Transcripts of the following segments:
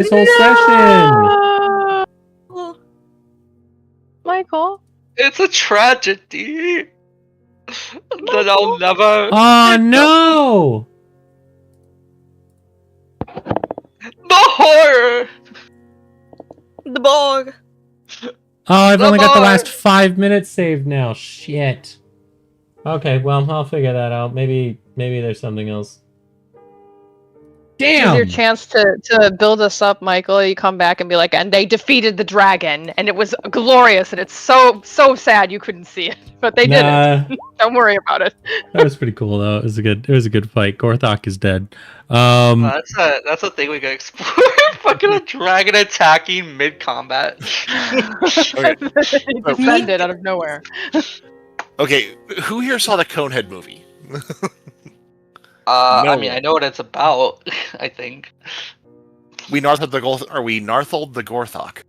this whole session. Michael. It's a tragedy that I'll never. Oh no! The horror. The BOAR. Oh, I've The only got the BOAR. last 5 minutes saved now. Shit. Okay, well, I'll figure that out. Maybe there's something else. This is Damn! your chance to build us up, Michael. You come back and be like, and they defeated the dragon, and it was glorious, and it's so sad you couldn't see it, but they did it. Don't worry about it. That was pretty cool though. It was a good fight. Gorthok is dead. That's a thing we could explore. Fucking a dragon attacking mid combat. Okay. He descended out of nowhere. Okay, who here saw the Conehead movie? I mean, I know what it's about. I think We Narthled the Gorthok.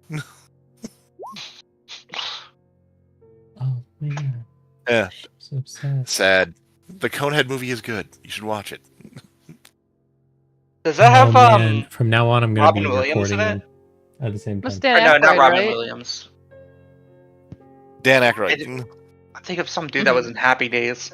Oh man. Yeah. So sad. Sad. The Conehead movie is good. You should watch it. does that have man. From now on, I'm gonna Robin be Williams in recording it? them at the same time. Must Dan No, not Aykroyd, Robin right? Williams. Dan Aykroyd. I think of some dude that was in Happy Days.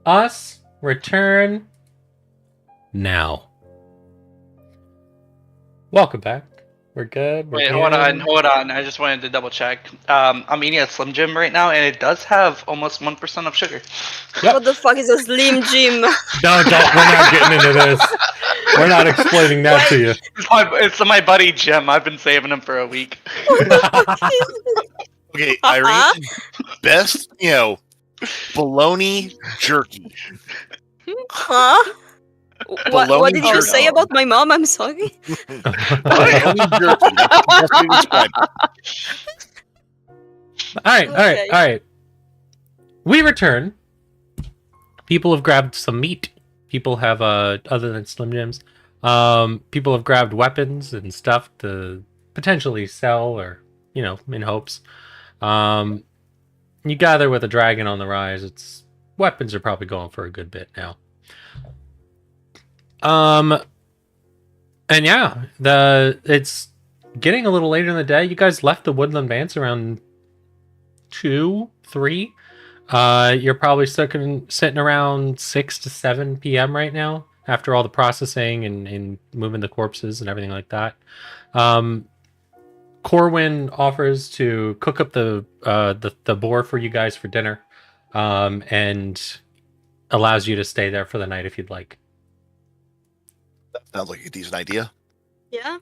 us return now. Welcome back. We're good. Wait, hold on. I just wanted to double check. I'm eating a Slim Jim right now, and it does have almost 1% of sugar. Yep. What the fuck is a Slim Jim? No, don't. We're not getting into this. We're not explaining that to you. It's my buddy Jim. I've been saving him for a week. Okay, Irene, best, bologna jerky. Huh? What did you say about my mom? I'm sorry. Bologna jerky. That's the best way to describe it. All right. We return. People have grabbed some meat. People have, other than Slim Jims, people have grabbed weapons and stuff to potentially sell or, in hopes. You gather with a dragon on the rise. Weapons are probably going for a good bit now. And yeah, it's getting a little later in the day. You guys left the Woodland Dance around 2, 3. You're probably sitting around 6 to 7 p.m. right now after all the processing and moving the corpses and everything like that. Corwin offers to cook up the boar for you guys for dinner, and allows you to stay there for the night if you'd like. That sounds like a decent idea. Yeah.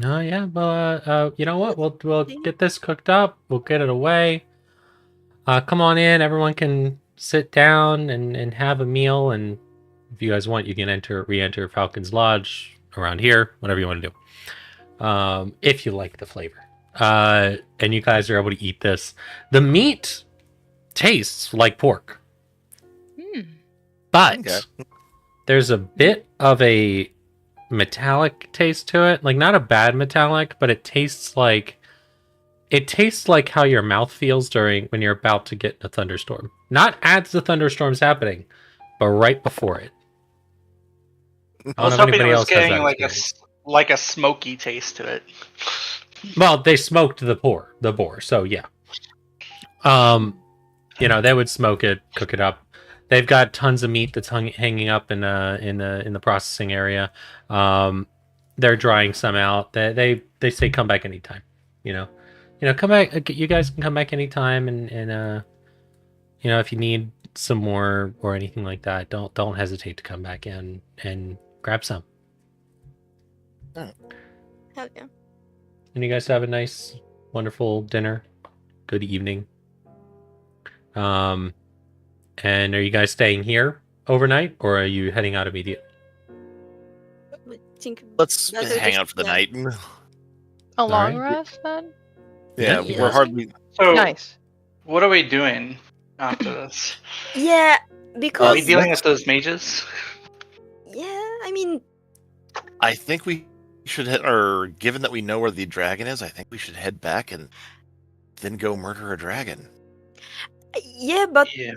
Oh yeah, well, you know what? We'll get this cooked up. We'll get it away. Come on in. Everyone can sit down and have a meal. And if you guys want, you can re-enter Falcon's Lodge around here. Whatever you want to do. If you like the flavor. And you guys are able to eat this. The meat tastes like pork. But there's a bit of a metallic taste to it. Like, not a bad metallic, but it tastes like how your mouth feels when you're about to get in a thunderstorm. Not as the thunderstorm's happening, but right before it. I was hoping it was getting like a smoky taste to it. Well, they smoked the boar, so yeah. They would smoke it, cook it up. They've got tons of meat that's hanging up in the processing area. They're drying some out. They say come back anytime. Come back. You guys can come back anytime, and if you need some more or anything like that, don't hesitate to come back in and grab some. Hell yeah. And you guys have a nice, wonderful dinner. Good evening. And are you guys staying here overnight, or are you heading out immediately? Let's hang out for the night. A long rest, then? Yeah, we're hardly... So, nice. What are we doing after this? Yeah, because... Are we dealing with those mages? Yeah, I mean... I think we should given that we know where the dragon is, I think we should head back and then go murder a dragon. Yeah, but... Yeah.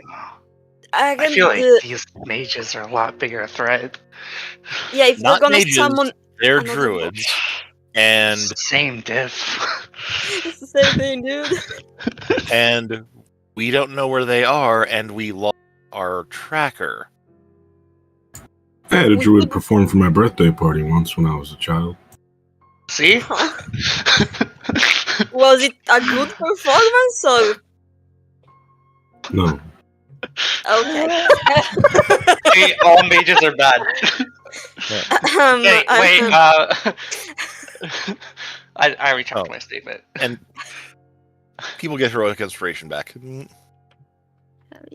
I feel like these mages are a lot bigger a threat. Yeah, if Not we're gonna mages, summon... They're druids. And... It's the same diff. It's the same thing, dude. And we don't know where they are, and we lost our tracker. I had a druid perform for my birthday party once when I was a child. See? Was it a good performance, or... No. Okay. Hey, all mages are bad. Wait, I retract my statement. And people get heroic inspiration back. Hell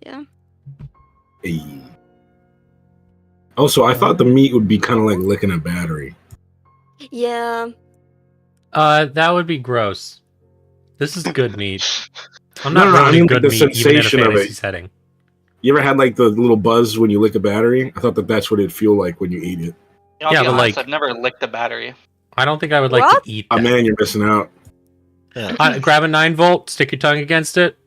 yeah. Hey. Also, I thought the meat would be kind of like licking a battery. Yeah. That would be gross. This is good meat. I'm not No, really I mean, good the meat, even in a sensation of fantasy it. setting. You ever had like the little buzz when you lick a battery? I thought that's what it'd feel like when you eat it. I'll Yeah, be but honest, like- I've never licked a battery. I don't think I would like What? to eat Oh that. man, you're missing out. Grab a 9-volt, stick your tongue against it,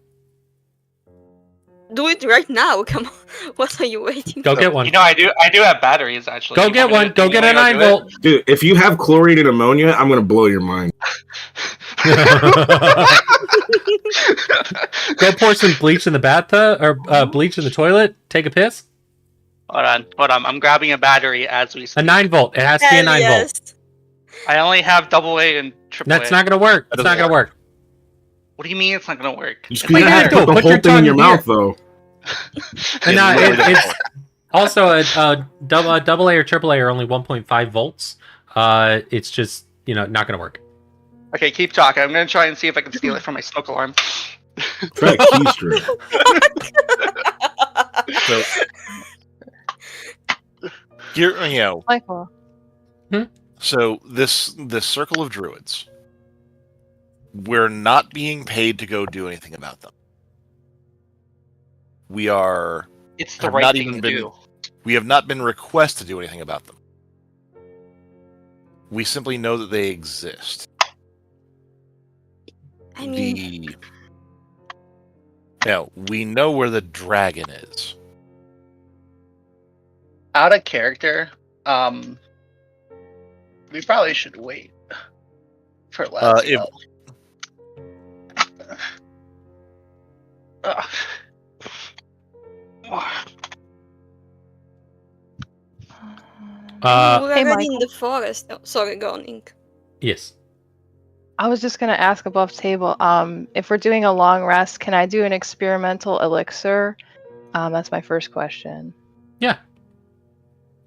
Do it right now, come on. What are you waiting go for? get one. I do have batteries actually. Go You get want me one. to- Go you get a wanna go do it? 9-volt. Dude, if you have chlorine and ammonia, I'm gonna blow your mind. Go pour some bleach in the bathtub or bleach in the toilet. Take a piss. Hold on. I'm grabbing a battery as we speak. A 9-volt. It has to be a 9-volt. I only have AA and AAA. That's not gonna work. It's not gonna work. What do you mean it's not gonna work? You Well, you have to put the put whole your thing in your tongue mouth, though. And it's also a double A or triple A are only 1.5 volts. It's just not gonna work. Okay, keep talking. I'm gonna try and see if I can steal it from my smoke alarm. Try a keystroke. So, Michael. So this circle of druids, we're not being paid to go do anything about them. We are. It's the right thing to do. We have not been requested to do anything about them. We simply know that they exist. I mean, Now, we know where the dragon is. Out of character, we probably should wait for last. we're Hey, already in Michael. the forest. Oh, sorry, go on, Ink. Yes. I was just gonna ask above table. If we're doing a long rest, can I do an experimental elixir? That's my first question. Yeah.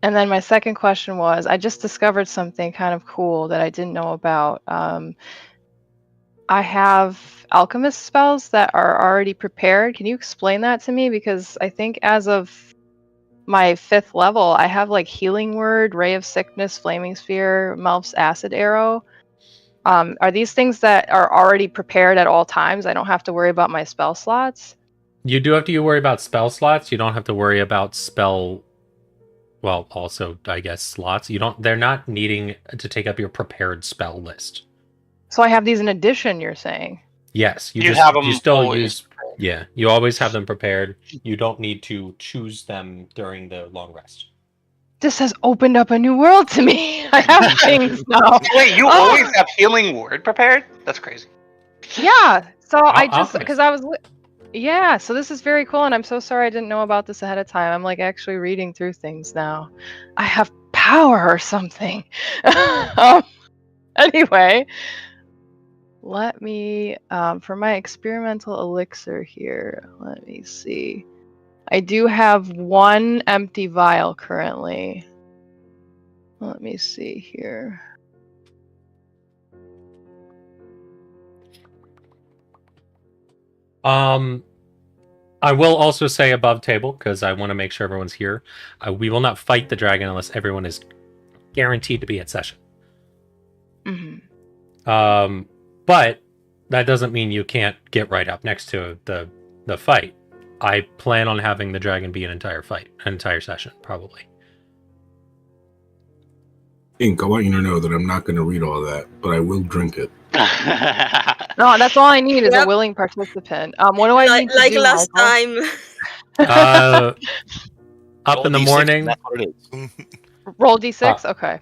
And then my second question was, I just discovered something kind of cool that I didn't know about. I have alchemist spells that are already prepared. Can you explain that to me? Because I think as of my 5th level, I have like Healing Word, Ray of Sickness, Flaming Sphere, Melf's Acid Arrow. Are these things that are already prepared at all times? I don't have to worry about my spell slots? You do have to worry about spell slots. You don't have to worry about spell. Well, also, I guess slots. They're not needing to take up your prepared spell list. So I have these in addition, you're saying? Yes, You have them you still always use. Yeah, you always have them prepared. You don't need to choose them during the long rest. This has opened up a new world to me. I have things now. Wait, you always have Healing Word prepared? That's crazy. Yeah. So I just alchemist. because I was. Yeah. So this is very cool, and I'm so sorry I didn't know about this ahead of time. I'm like actually reading through things now. I have power or something. Anyway, let me for my experimental elixir here. Let me see. I do have 1 empty vial currently. Let me see here. I will also say above table, because I want to make sure everyone's here. We will not fight the dragon unless everyone is guaranteed to be at session. Mm-hmm. But that doesn't mean you can't get right up next to the fight. I plan on having the dragon be an entire session, probably. Ink, I want you to know that I'm not going to read all that, but I will drink it. No, that's all I need is a Yep. willing participant. What do I need to Like do, last Michael? time. Up in the morning. That's what it is. Roll d6? Okay.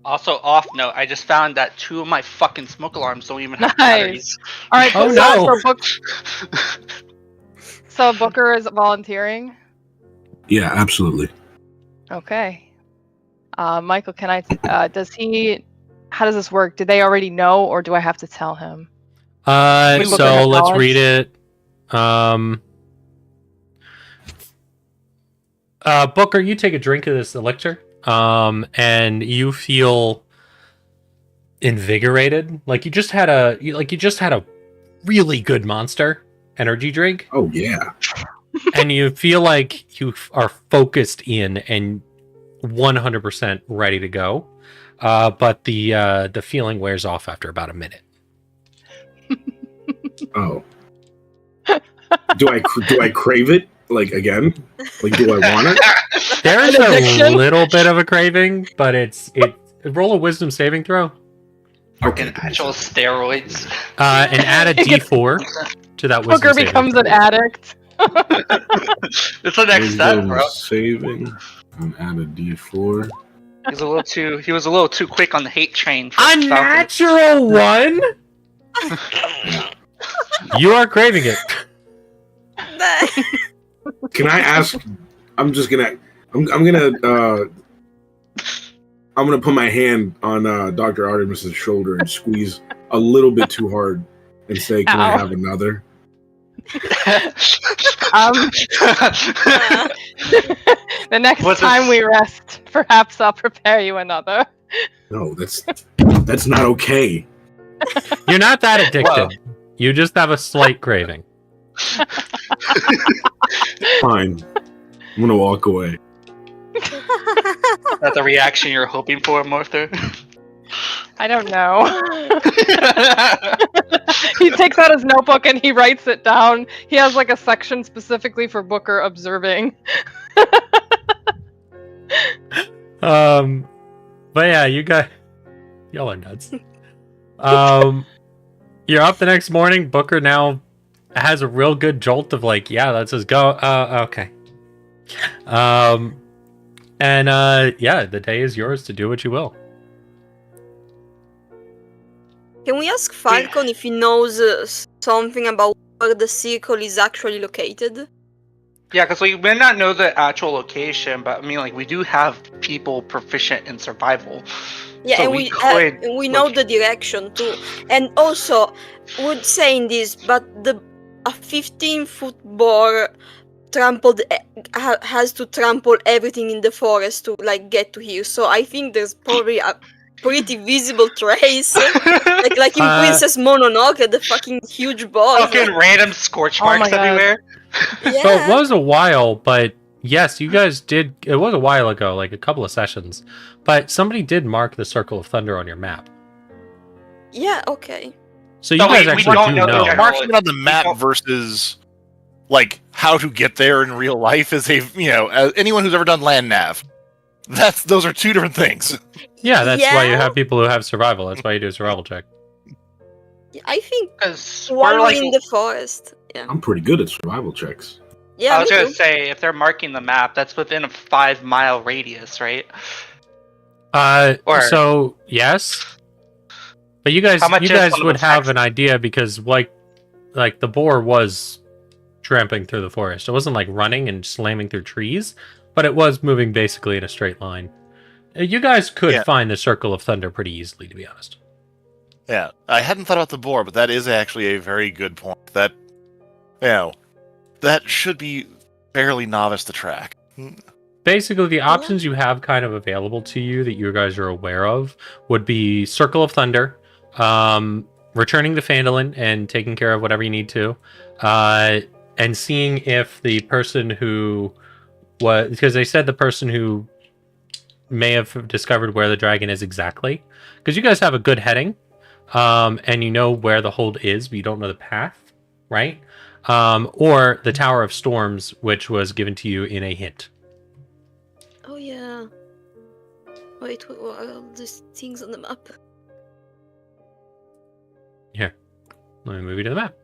Also, off note, I just found that 2 of my fucking smoke alarms don't even have Nice. batteries. All right. Oh, so, no. So Booker is volunteering? Yeah, absolutely. Okay. Michael, can I... How does this work? Do they already know, or do I have to tell him? So Booker have let's knowledge? read it. Booker, you take a drink of this elixir, and you feel invigorated. Like you just had a really good monster energy drink. Oh, yeah. And you feel like you are focused in and 100% ready to go. But the feeling wears off after about a minute. Oh. Do I crave it? Like, again? Like, do I want it? There's An a addiction? little bit of a craving, but it roll a wisdom saving throw. Fucking actual steroids. And add a d4 to that wisdom Booker saving becomes throw. an addict. It's the next step, Wisdom bro. saving and add a D4. He was a little too quick on the hate train. For A natural one. You are craving it. Can I ask? I'm gonna put my hand on Dr. Artemis's shoulder and squeeze a little bit too hard and say, "Can I have another?" The next time we rest, perhaps I'll prepare you another. No, that's not okay. You're not that addicted. You just have a slight craving. Fine. I'm gonna walk away. That's the reaction you're hoping for, Martha? I don't know. He takes out his notebook and he writes it down. He has like a section specifically for Booker observing. But yeah, y'all are nuts. You're up the next morning. Booker now has a real good jolt of like, yeah, let's just go. Okay. Yeah, the day is yours to do what you will. Can we ask Falcon if he knows something about where the circle is actually located? Yeah, because we may not know the actual location, but I mean, like, we do have people proficient in survival. Yeah, so and we know the direction too. And also, we're saying this, but a 15-foot boar has to trample everything in the forest to like get to here. So I think there's probably a pretty visible trace, like in Princess Mononoke, the fucking huge boar. Fucking random scorch marks everywhere. Yeah. So it was a while, but yes, you guys did. It was a while ago, like a couple of sessions, but somebody did mark the Circle of Thunder on your map. Yeah. Okay. So you guys actually do know. Marking it on the map versus like how to get there in real life is anyone who's ever done land nav. Those are two different things. Yeah, that's why you have people who have survival. That's why you do a survival check. Yeah, I think while we're in the forest. Yeah. I'm pretty good at survival checks. Yeah, I was gonna say, if they're marking the map, that's within a 5-mile radius, right? So yes, but you guys would have an idea because like the boar was tramping through the forest. It wasn't like running and slamming through trees, but it was moving basically in a straight line. You guys could find the Circle of Thunder pretty easily, to be honest. Yeah, I hadn't thought about the boar, but that is actually a very good point. That should be fairly novice to track. Basically, the options you have kind of available to you that you guys are aware of would be Circle of Thunder, returning to Phandalin and taking care of whatever you need to, and seeing if the person who was, because they said the person who may have discovered where the dragon is exactly, because you guys have a good heading, and you know where the hold is, but you don't know the path, right? Or the Tower of Storms, which was given to you in a hint. Oh yeah. Wait, what are all these things on the map? Here, let me move you to the map.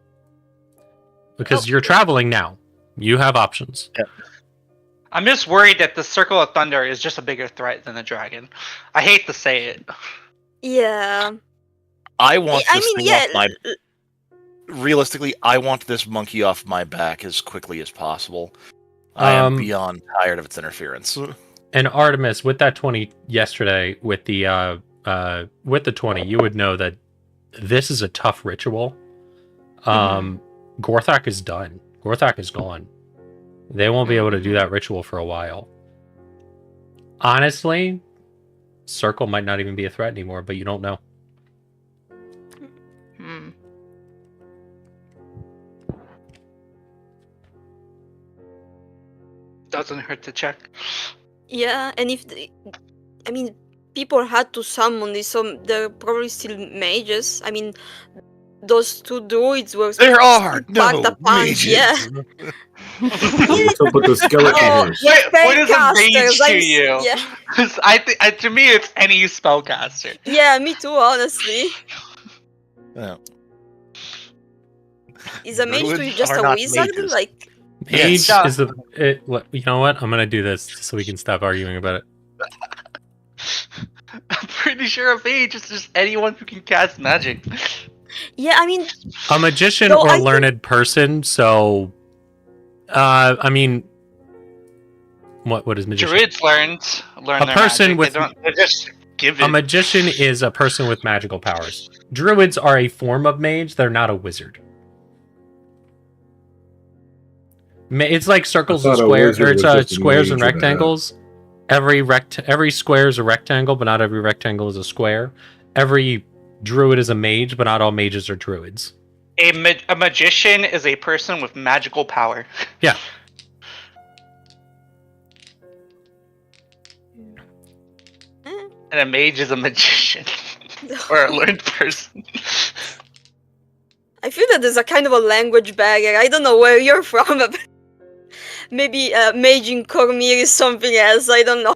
Because you're traveling now. You have options. Yeah. I'm just worried that the Circle of Thunder is just a bigger threat than the dragon. I hate to say it. Yeah. I want this thing off my... Realistically, I want this monkey off my back as quickly as possible. I am beyond tired of its interference. And Artemis, with that 20 yesterday, with the 20, you would know that this is a tough ritual. Gorthak is done. Gorthak is gone. They won't be able to do that ritual for a while. Honestly, Circle might not even be a threat anymore, but you don't know. Doesn't hurt to check. Yeah, and if people had to summon this, so they're probably still mages. I mean, those two druids were. There are no mages. Yeah. What's up with the skeleton? What is a mage to you? Yeah. Because to me, it's any spellcaster. Yeah, me too. Honestly. Yeah. Is a mage to you just a wizard? Mages. Like. Mage is you know what? I'm gonna do this so we can stop arguing about it. I'm pretty sure a mage is just anyone who can cast magic. Yeah, I mean, A magician though or I learned person. So, I mean, what is magician? Druids learn A their person magic. with- They're just give A it. magician is a person with magical powers. Druids are a form of mage. They're not a wizard. It's like circles and thought a squares, or wizard it's was just a squares and mage with a hat. rectangles. Every square is a rectangle, but not every rectangle is a square. Every druid is a mage, but not all mages are druids. A magician is a person with magical power. Yeah. And a mage is a magician. Or a learned person. I feel that there's a kind of a language barrier. I don't know where you're from. But maybe mage in Cormir is something else. I don't know.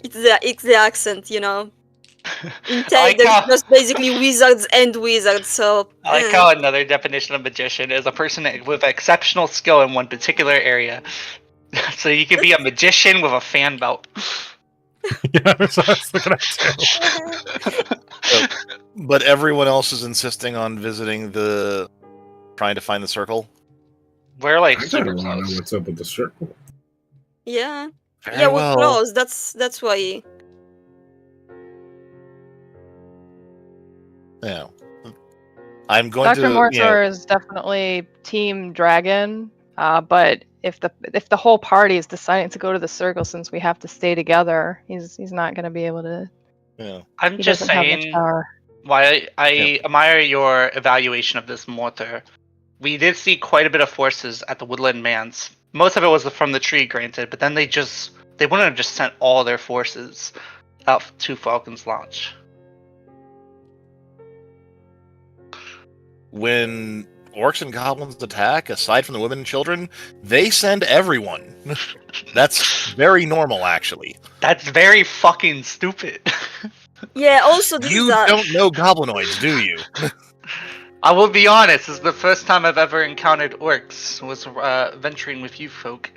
It's the accent, you know. In tech, there's just basically wizards and wizards. So I like how another definition of magician is a person with exceptional skill in one particular area. So you could be a magician with a fan belt. Yeah, that's what I was looking at too. But everyone else is insisting on visiting trying to find the circle. We're like I super don't want to know close. what's up with the circle. yeah, Very yeah, we're well. close. That's why. Yeah. I'm going Dr. to. Mortor is definitely Team Dragon, but if the whole party is deciding to go to the circle, since we have to stay together, he's not going to be able to. Yeah. I'm He just doesn't have much saying power. why I admire your evaluation of this mortar. We did see quite a bit of forces at the Woodland Manse. Most of it was from the tree, granted, but then they wouldn't have just sent all their forces out to Falcon's Launch. When orcs and goblins attack, aside from the women and children, they send everyone. That's very normal, actually. That's very fucking stupid. Yeah. Also, this You is a, don't know goblinoids, do you? I will be honest, this is the first time I've ever encountered orcs, was venturing with you folk.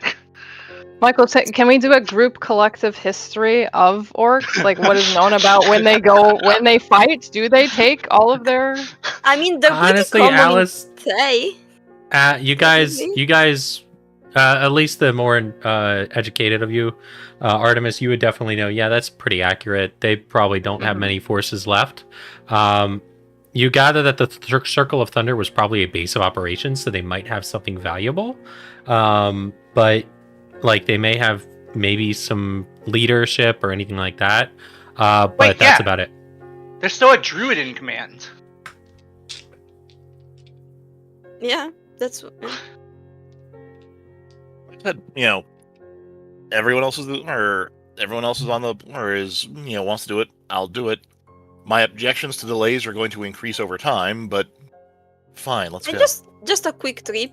Michael, can we do a group collective history of orcs? Like, what is known about when they fight? Do they take all of their? I mean, they're Honestly, pretty common Alice, in Thay. you guys, at least the more educated of you, Artemis, you would definitely know. Yeah, that's pretty accurate. They probably don't have many forces left. You gather that the Circle of Thunder was probably a base of operations, so they might have something valuable. But like they may have maybe some leadership or anything like that. But that's about it. There's still a druid in command. Yeah, that's. But, everyone else is on the or is wants to do it. I'll do it. My objections to delays are going to increase over time, but fine, let's And go. just a quick trip,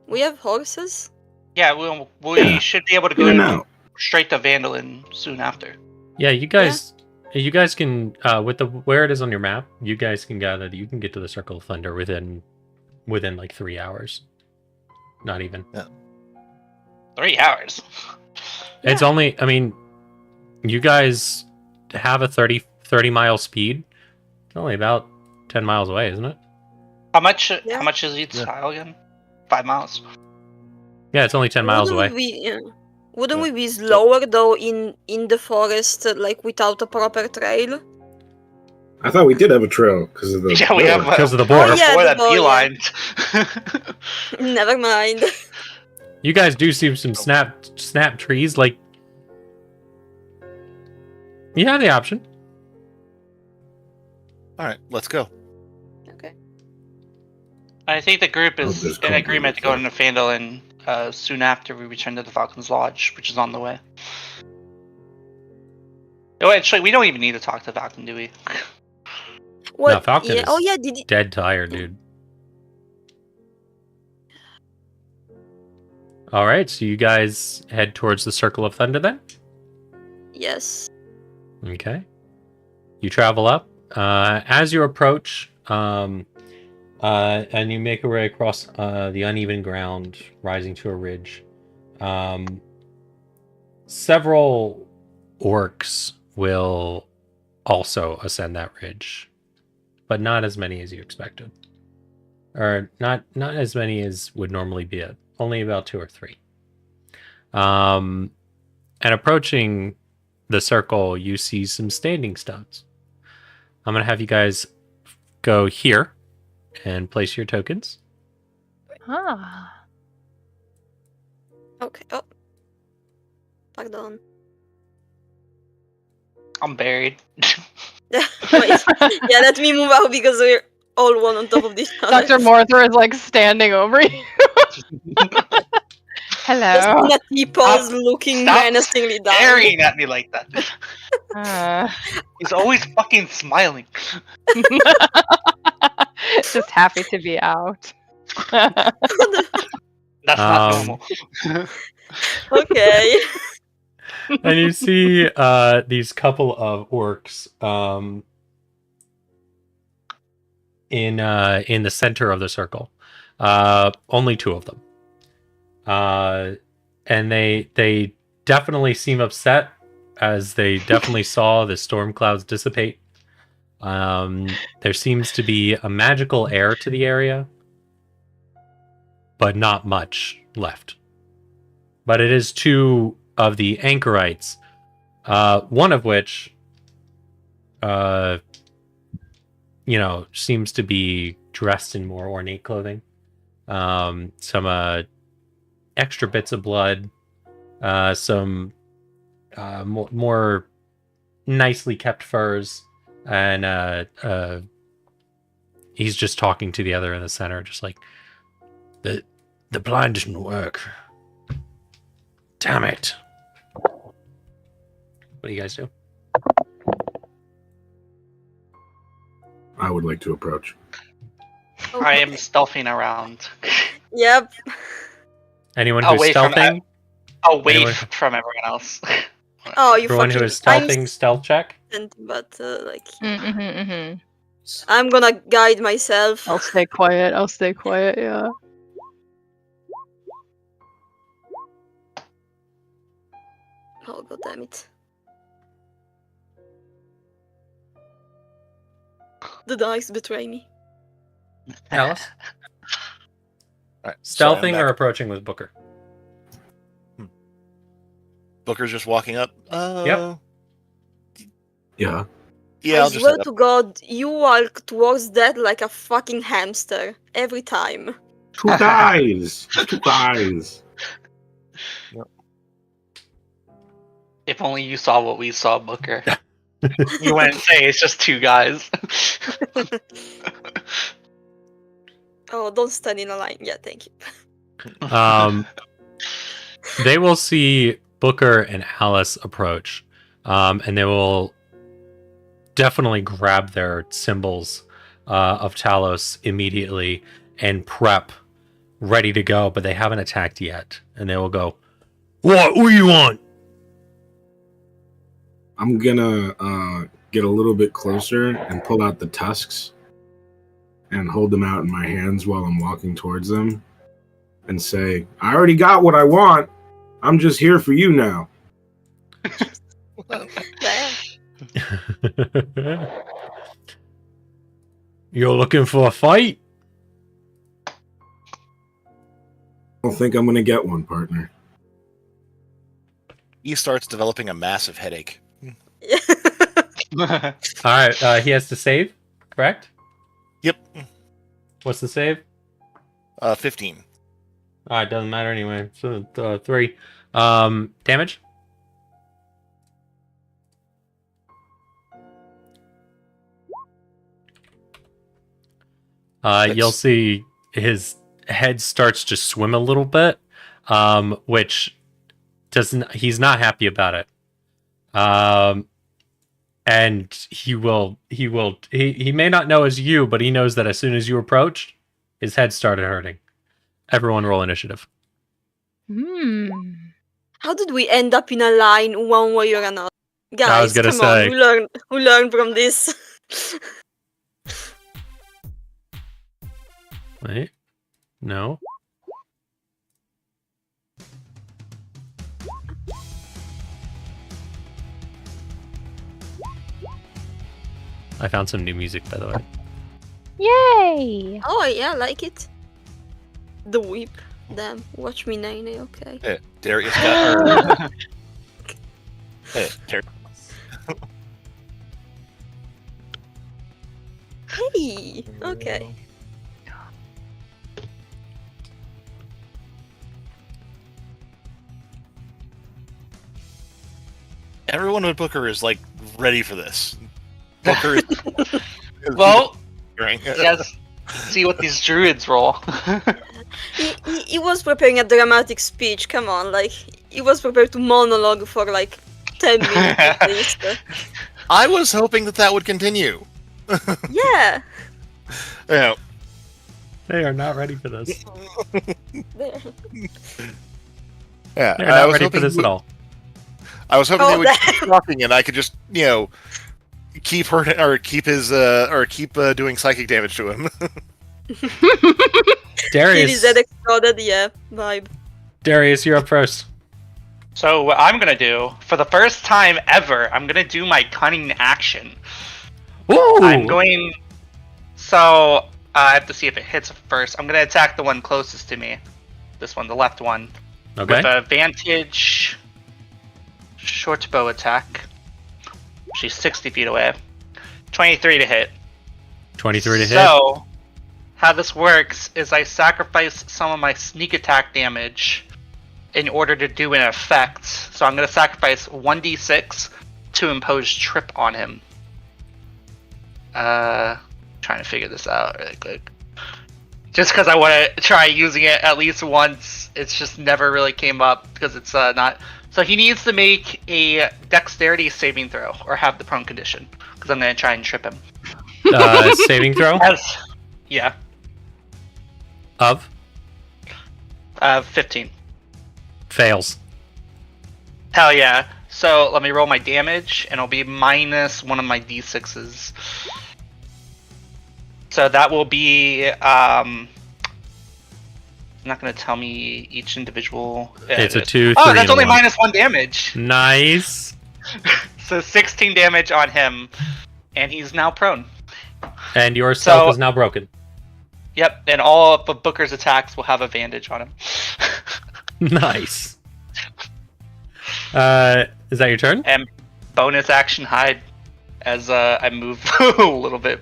We have horses. Yeah, we should be able to In and go out. straight to Vandalin soon after. Yeah, you guys can with where it is on your map, you guys can gather that you can get to the Circle of Thunder within like 3 hours. Not even. Yeah. 3 hours. It's only, I mean, you guys have a 30 mile speed. It's only about 10 miles away, isn't it? How much is each Yeah. style again? 5 miles. Yeah, it's only 10 miles away. Wouldn't we be slower though in the forest, like without a proper trail? I thought we did have a trail because of the. Yeah, we have Because of the boar. Oh, yeah. before the that boar, beeline. Never mind. You guys do see some snap trees. Like, you have the option. All right, let's go. Okay. I think the group is just in come agreement to here. go into Vandalin soon after we return to the Falcon's Lodge, which is on the way. Oh, actually, we don't even need to talk to Falcon, do we? What? No, Falcon is Oh yeah, did he? dead tired, dude. All right, so you guys head towards the Circle of Thunder then? Yes. Okay. You travel up. As you approach, and you make your way across the uneven ground, rising to a ridge. Several orcs will also ascend that ridge, but not as many as you expected, or not as many as would normally be. Only about 2 or 3. And approaching the circle, you see some standing stones. I'm gonna have you guys go here and place your tokens. Ah. Okay. Oh. Pardon. I'm buried. Wait. Yeah, let me move out because we're all one on top of each other. Dr. Morther is like standing over you. Hello. Just in a T-pose looking Stop menacingly down. staring at me like that. Uh, He's always fucking smiling. just happy to be out. That's not normal. Okay. And you see these couple of orcs in the center of the circle. Only 2 of them. And they definitely seem upset, as they definitely saw the storm clouds dissipate. There seems to be a magical air to the area, but not much left. But it is 2 of the anchorites, one of which, seems to be dressed in more ornate clothing. Some extra bits of blood, some more nicely kept furs, and he's just talking to the other in the center, just like, the blind didn't work. Damn it. What do you guys do? I would like to approach. I am stealthing around. Yep. Anyone who's Away from stealthing? Away Anyone- from everyone else. Oh, you Everyone fucking. who is stealthing, stealth check. But like, Mm-hmm. I'm gonna guide myself. I'll stay quiet. Yeah. Oh god damn it. The dice betray me. Alice? Alright, sorry, I'm Stealthing back. or approaching with Booker? Booker's just walking up. Yep. Yeah. Yeah, I I'll just swear head up. to god, you walk towards that like a fucking hamster. Every time. 2 guys. 2 guys. If only you saw what we saw, Booker. You wouldn't say it's just 2 guys. Oh, don't stand in a line. Yeah, thank you. They will see Booker and Alice approach, and they will definitely grab their symbols of Talos immediately and prep, ready to go, but they haven't attacked yet. And they will go, What do you want? I'm gonna get a little bit closer and pull out the tusks and hold them out in my hands while I'm walking towards them and say, I already got what I want. I'm just here for you now. You're looking for a fight? I don't think I'm gonna get one, partner. He starts developing a massive headache. All right, he has to save, correct? Yep. What's the save? 15. All right, doesn't matter anyway. So 3. Damage? You'll see his head starts to swim a little bit, which doesn't. He's not happy about it. And he may not know as you, but he knows that as soon as you approached, his head started hurting. Everyone roll initiative. How did we end up in a line one way or another? Guys, I was gonna come say. on, who learned from this? Wait. No. I found some new music, by the way. Yay! Oh yeah, I like it. The whip. Damn. Watch me, Nene. Okay. Yeah, Darius got her. Yeah, Hey. Okay. Everyone with Booker is like ready for this. Booker is. Well, Right. yes. See what these druids roll. He was preparing a dramatic speech. Come on, like he was prepared to monologue for like 10 minutes at least. I was hoping that would continue. Yeah. Yeah. They are not ready for this. There. Yeah. They're not ready for this at all. I was hoping Oh, they would keep talking, and I could just, keep her or keep his keep doing psychic damage to him. Darius, That exploded, yeah, vibe. Darius, you're up first. So what I'm gonna do, for the first time ever, I'm gonna do my cunning action. Ooh! I'm going. So I have to see if it hits first. I'm gonna attack the one closest to me. This one, the left one. Okay. With advantage. Short bow attack. She's 60 feet away. 23 to hit. 23 to hit. So, how this works is I sacrifice some of my sneak attack damage in order to do an effect. So I'm going to sacrifice 1d6 to impose trip on him. Trying to figure this out really quick. Just because I want to try using it at least once. It's just never really came up because it's not... So he needs to make a dexterity saving throw or have the prone condition because I'm going to try and trip him. Saving throw? Yeah. Of? 15. Fails. Hell yeah. So let me roll my damage and it'll be minus one of my d6s. So that will be... not going to tell me each individual. It's a 2, 3, Oh, that's only and 1. minus 1 damage. Nice. So 16 damage on him, and he's now prone. And your stealth is now broken. Yep, and all of Booker's attacks will have advantage on him. Nice. Is that your turn? And bonus action hide as I move a little bit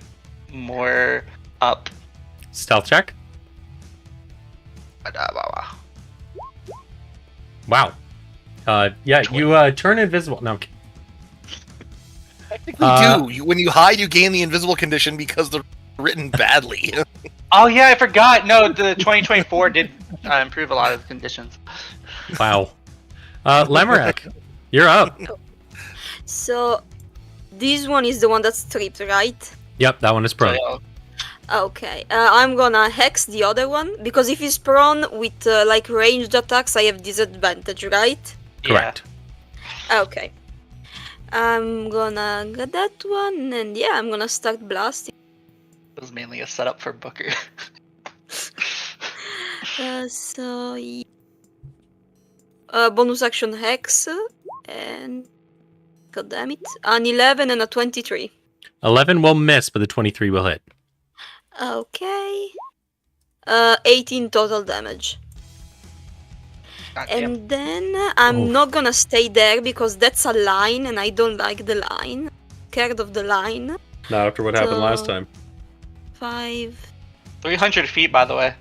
more up. Stealth check. Wow. Yeah, you turn invisible. No, I'm kidding. Technically do. When you hide, you gain the invisible condition because they're written badly. Oh yeah, I forgot. No, the 2024 did improve a lot of the conditions. Wow. Lemurek, you're up. So, this one is the one that's stripped, right? Yep, that one is prone. So, Okay, I'm gonna hex the other one, because if he's prone with like ranged attacks, I have disadvantage, right? Correct. Okay. I'm gonna get that one, and yeah, I'm gonna start blasting. it was mainly a setup for Booker. Bonus action hex, and god damn it, an 11 and a 23. 11 will miss, but the 23 will hit. Okay. 18 total damage. Goddamn. And then I'm not gonna stay there because that's a line and I don't like the line. Scared of the line. Not after what happened last time. 5. 300 feet, by the way.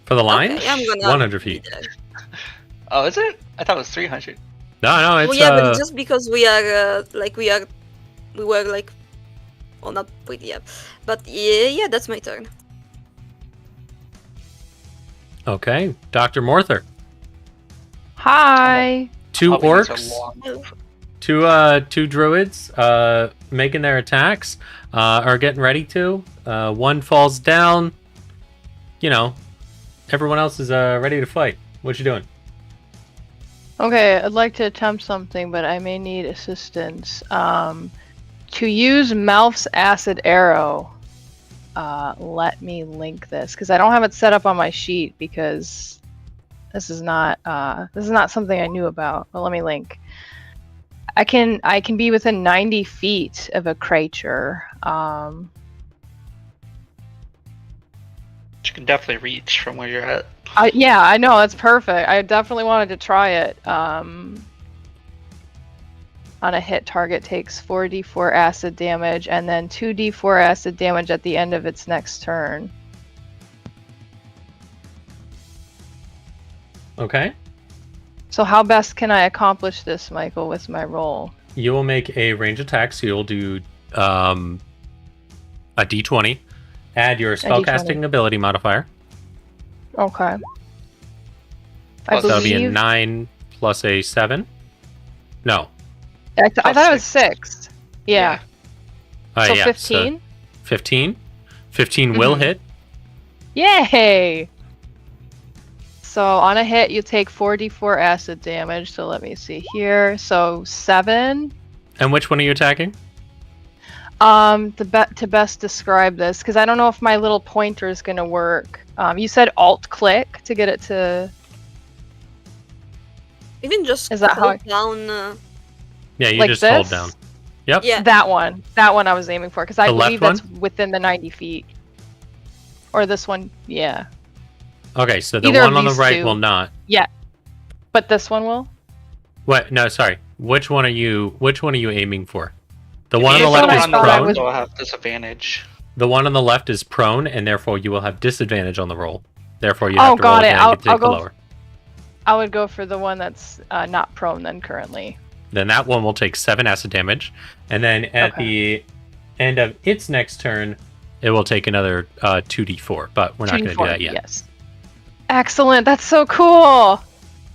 For the line? Okay, I'm gonna 100 feet. be there. Oh, is it? I thought it was 300. No, it's Well, yeah, but just because we are we were like on a pretty up. But yeah, that's my turn. Okay, Dr. Morther. Hi. 2 Hoping it's a orcs, long- two druids, making their attacks, are getting ready to. One falls down. You know, everyone else is ready to fight. What you doing? Okay, I'd like to attempt something, but I may need assistance. To use Malf's acid arrow, let me link this because I don't have it set up on my sheet because this is not something I knew about. But let me link. I can be within 90 feet of a creature. You can definitely reach from where you're at. Yeah, I know, that's perfect. I definitely wanted to try it. On a hit, target takes 4d4 acid damage and then 2d4 acid damage at the end of its next turn. Okay. So how best can I accomplish this, Michael, with my roll? You will make a range attack, so you'll do a d20. Add your spellcasting ability modifier. Okay. Plus, So that'll be a 9 plus a 7. No. I thought it was 6. Yeah. So yeah, 15? So 15. 15 will hit. Yay! So on a hit, you take 4d4 acid damage. So let me see here. So 7. And which one are you attacking? To best describe this, because I don't know if my little pointer is going to work. You said Alt-click to get it to... Even just Is that how down. Yeah, you like just this? hold down. Yep. Yeah. That one I was aiming for, because I The believe left that's within the 90 feet. Or this one, yeah. Okay, so the Either of one on the these right two. will not. Yeah. But this one will? What? No, sorry. Which one are you aiming for? The If one on you the hit left one is on the prone. left, was- you'll have disadvantage. The one on the left is prone, and therefore you will have disadvantage on the roll. Therefore, you have to roll got it. again and get to I'll take the go- lower. I would go for the one that's not prone then currently. Then that one will take 7 acid damage, and then at the end of its next turn, it will take another 2d4. But we're not going to do that yet. Yes. Excellent. That's so cool.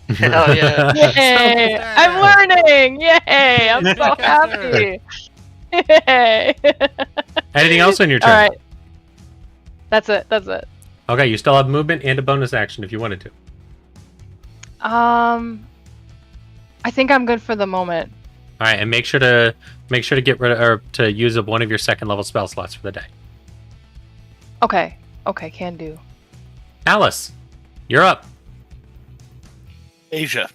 Hell yeah. Yay! I'm learning. Yay! I'm so happy. Yay! Anything else on your turn? All right. That's it. Okay, you still have movement and a bonus action if you wanted to. I think I'm good for the moment. All right, and make sure to get rid of, or to use up one of your second level spell slots for the day. Okay, can do. Alice, you're up. Asia.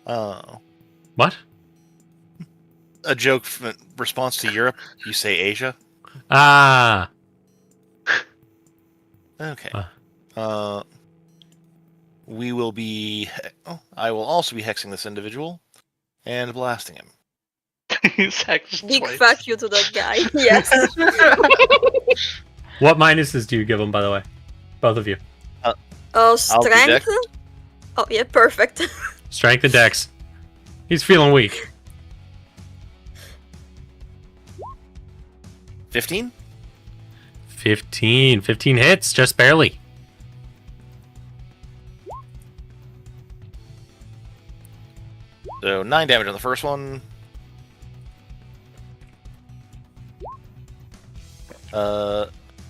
What? A joke in response to Europe. You say Asia. Ah. Okay. We will be. I will also be hexing this individual and blasting him. He's hexed Big twice. fuck you to that guy. Yes. What minuses do you give him, by the way? Both of you. Oh, be strength? dex. Oh, yeah, perfect. Strength and dex. He's feeling weak. 15? 15 hits, just barely. So 9 damage on the first one.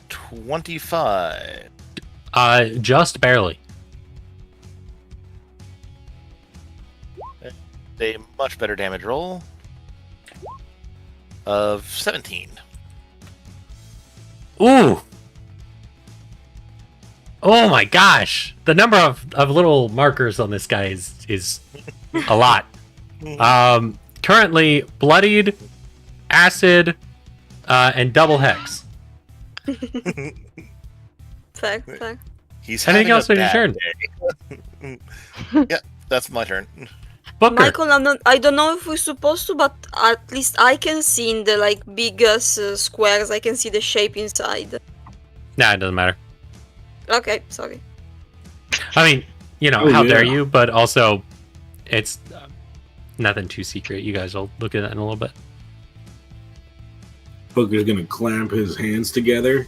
25. Just barely. A much better damage roll of 17. Ooh. Oh my gosh. The number of little markers on this guy is a lot. Currently bloodied, acid, and double hex. Fair. He's Anything having else a on your bad turn? day. Yeah, that's my turn. Booker. Michael, I don't know if we're supposed to, but at least I can see in the biggest squares. I can see the shape inside. Nah, it doesn't matter. Okay, sorry. I mean, Oh, how yeah. dare you? But also, it's nothing too secret. You guys will look at that in a little bit. Booker's gonna clamp his hands together,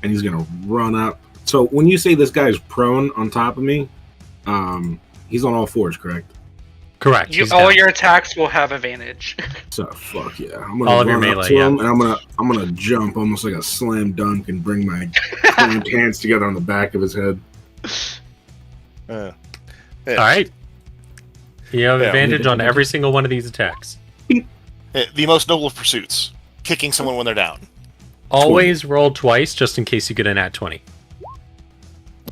and he's gonna run up. So when you say this guy's prone on top of me, he's on all fours, correct? Correct. he's All down. your attacks will have advantage. So fuck yeah, I'm gonna All of your run up melee, to yeah. him, and I'm gonna jump almost like a slam dunk and bring my clamped hands together on the back of his head. All right. You have Yeah. advantage on every single one of these attacks. The most noble of pursuits. Kicking someone when they're down. Always roll twice, just in case you get a nat 20.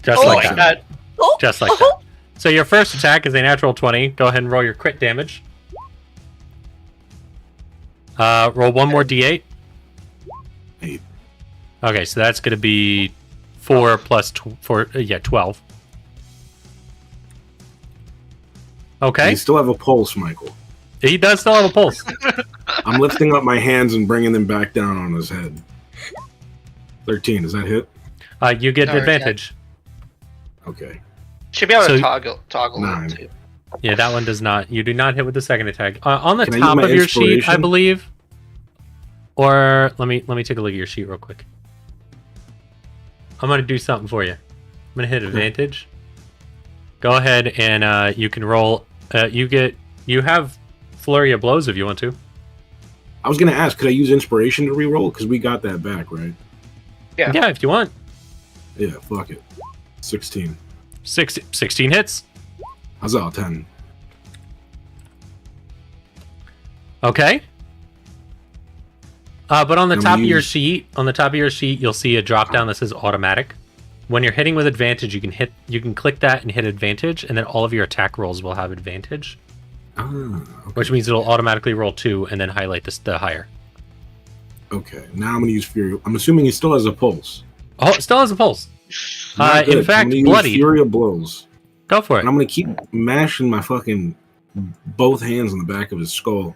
Just Oh like my that. That Oh, Just like that. So your first attack is a natural 20. Go ahead and roll your crit damage. Roll one more d8. 8. Okay, so that's going to be 4 plus 12. Okay. You still have a pulse, Michael. He does still have a pulse. I'm lifting up my hands and bringing them back down on his head. 13, does that hit? You get advantage. Okay. Should be able So- to toggle 9. it too. Yeah, that one does not. You do not hit with the second attack. On the Can I use top my of your sheet, I inspiration? believe. Or let me take a look at your sheet real quick. I'm gonna do something for you. I'm gonna hit advantage. Go ahead and you can roll. You have flurry of blows if you want to. I was going to ask, could I use inspiration to reroll? Because we got that back, right? Yeah. Yeah, if you want. Yeah, fuck it. 16. 16 hits. How's that? 10. Okay. But on the Can we top of your use- sheet, you'll see a drop down that says automatic. When you're hitting with advantage, you can click that and hit advantage, and then all of your attack rolls will have advantage, Okay. which means it'll automatically roll 2 and then highlight the higher. Okay, now I'm going to use Fury. I'm assuming he still has a pulse. Oh, it still has a pulse. Not good. In I'm fact, gonna use bloodied. Fury of blows. Go for it. And I'm going to keep mashing my fucking both hands on the back of his skull.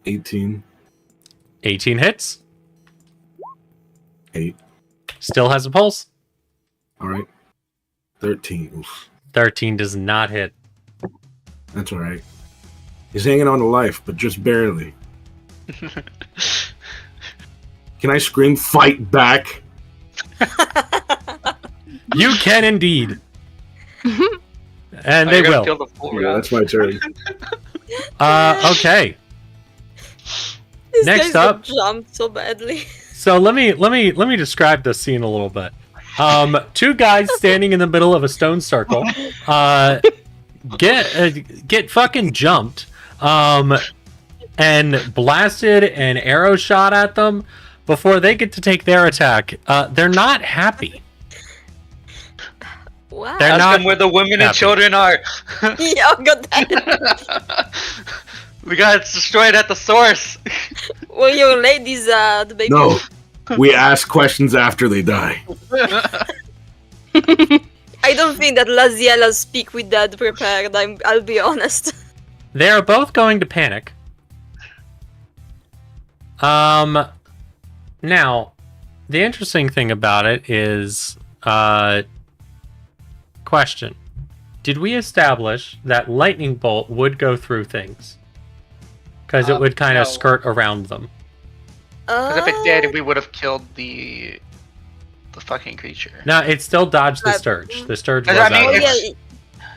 18. 18 hits. 8. Still has a pulse. All right. 13. Oof. 13 does not hit. That's all right. He's hanging on to life, but just barely. Can I scream, fight back? You can indeed. And Oh, they you're gonna will. kill the full Yeah, round. that's my turn. Okay. This Next guy's up- jumped so badly. So let me describe this scene a little bit. Two guys standing in the middle of a stone circle, get fucking jumped, and blasted and arrow shot at them before they get to take their attack. They're not happy. Wow. They're Ask not them where the women and happy. children are. Yeah, got that. We got destroyed at the source. Well, your ladies, the baby. No. We ask questions after they die. I don't think that Lazielas speak with that prepared. I'll be honest. They are both going to panic. Now, the interesting thing about it is, question: did we establish that lightning bolt would go through things? Because it would kind of no. skirt around them. Because if it did, we would have killed the fucking creature. No, it still dodged the But- Sturge. The Sturge I was mean, out. Oh, it's- yeah,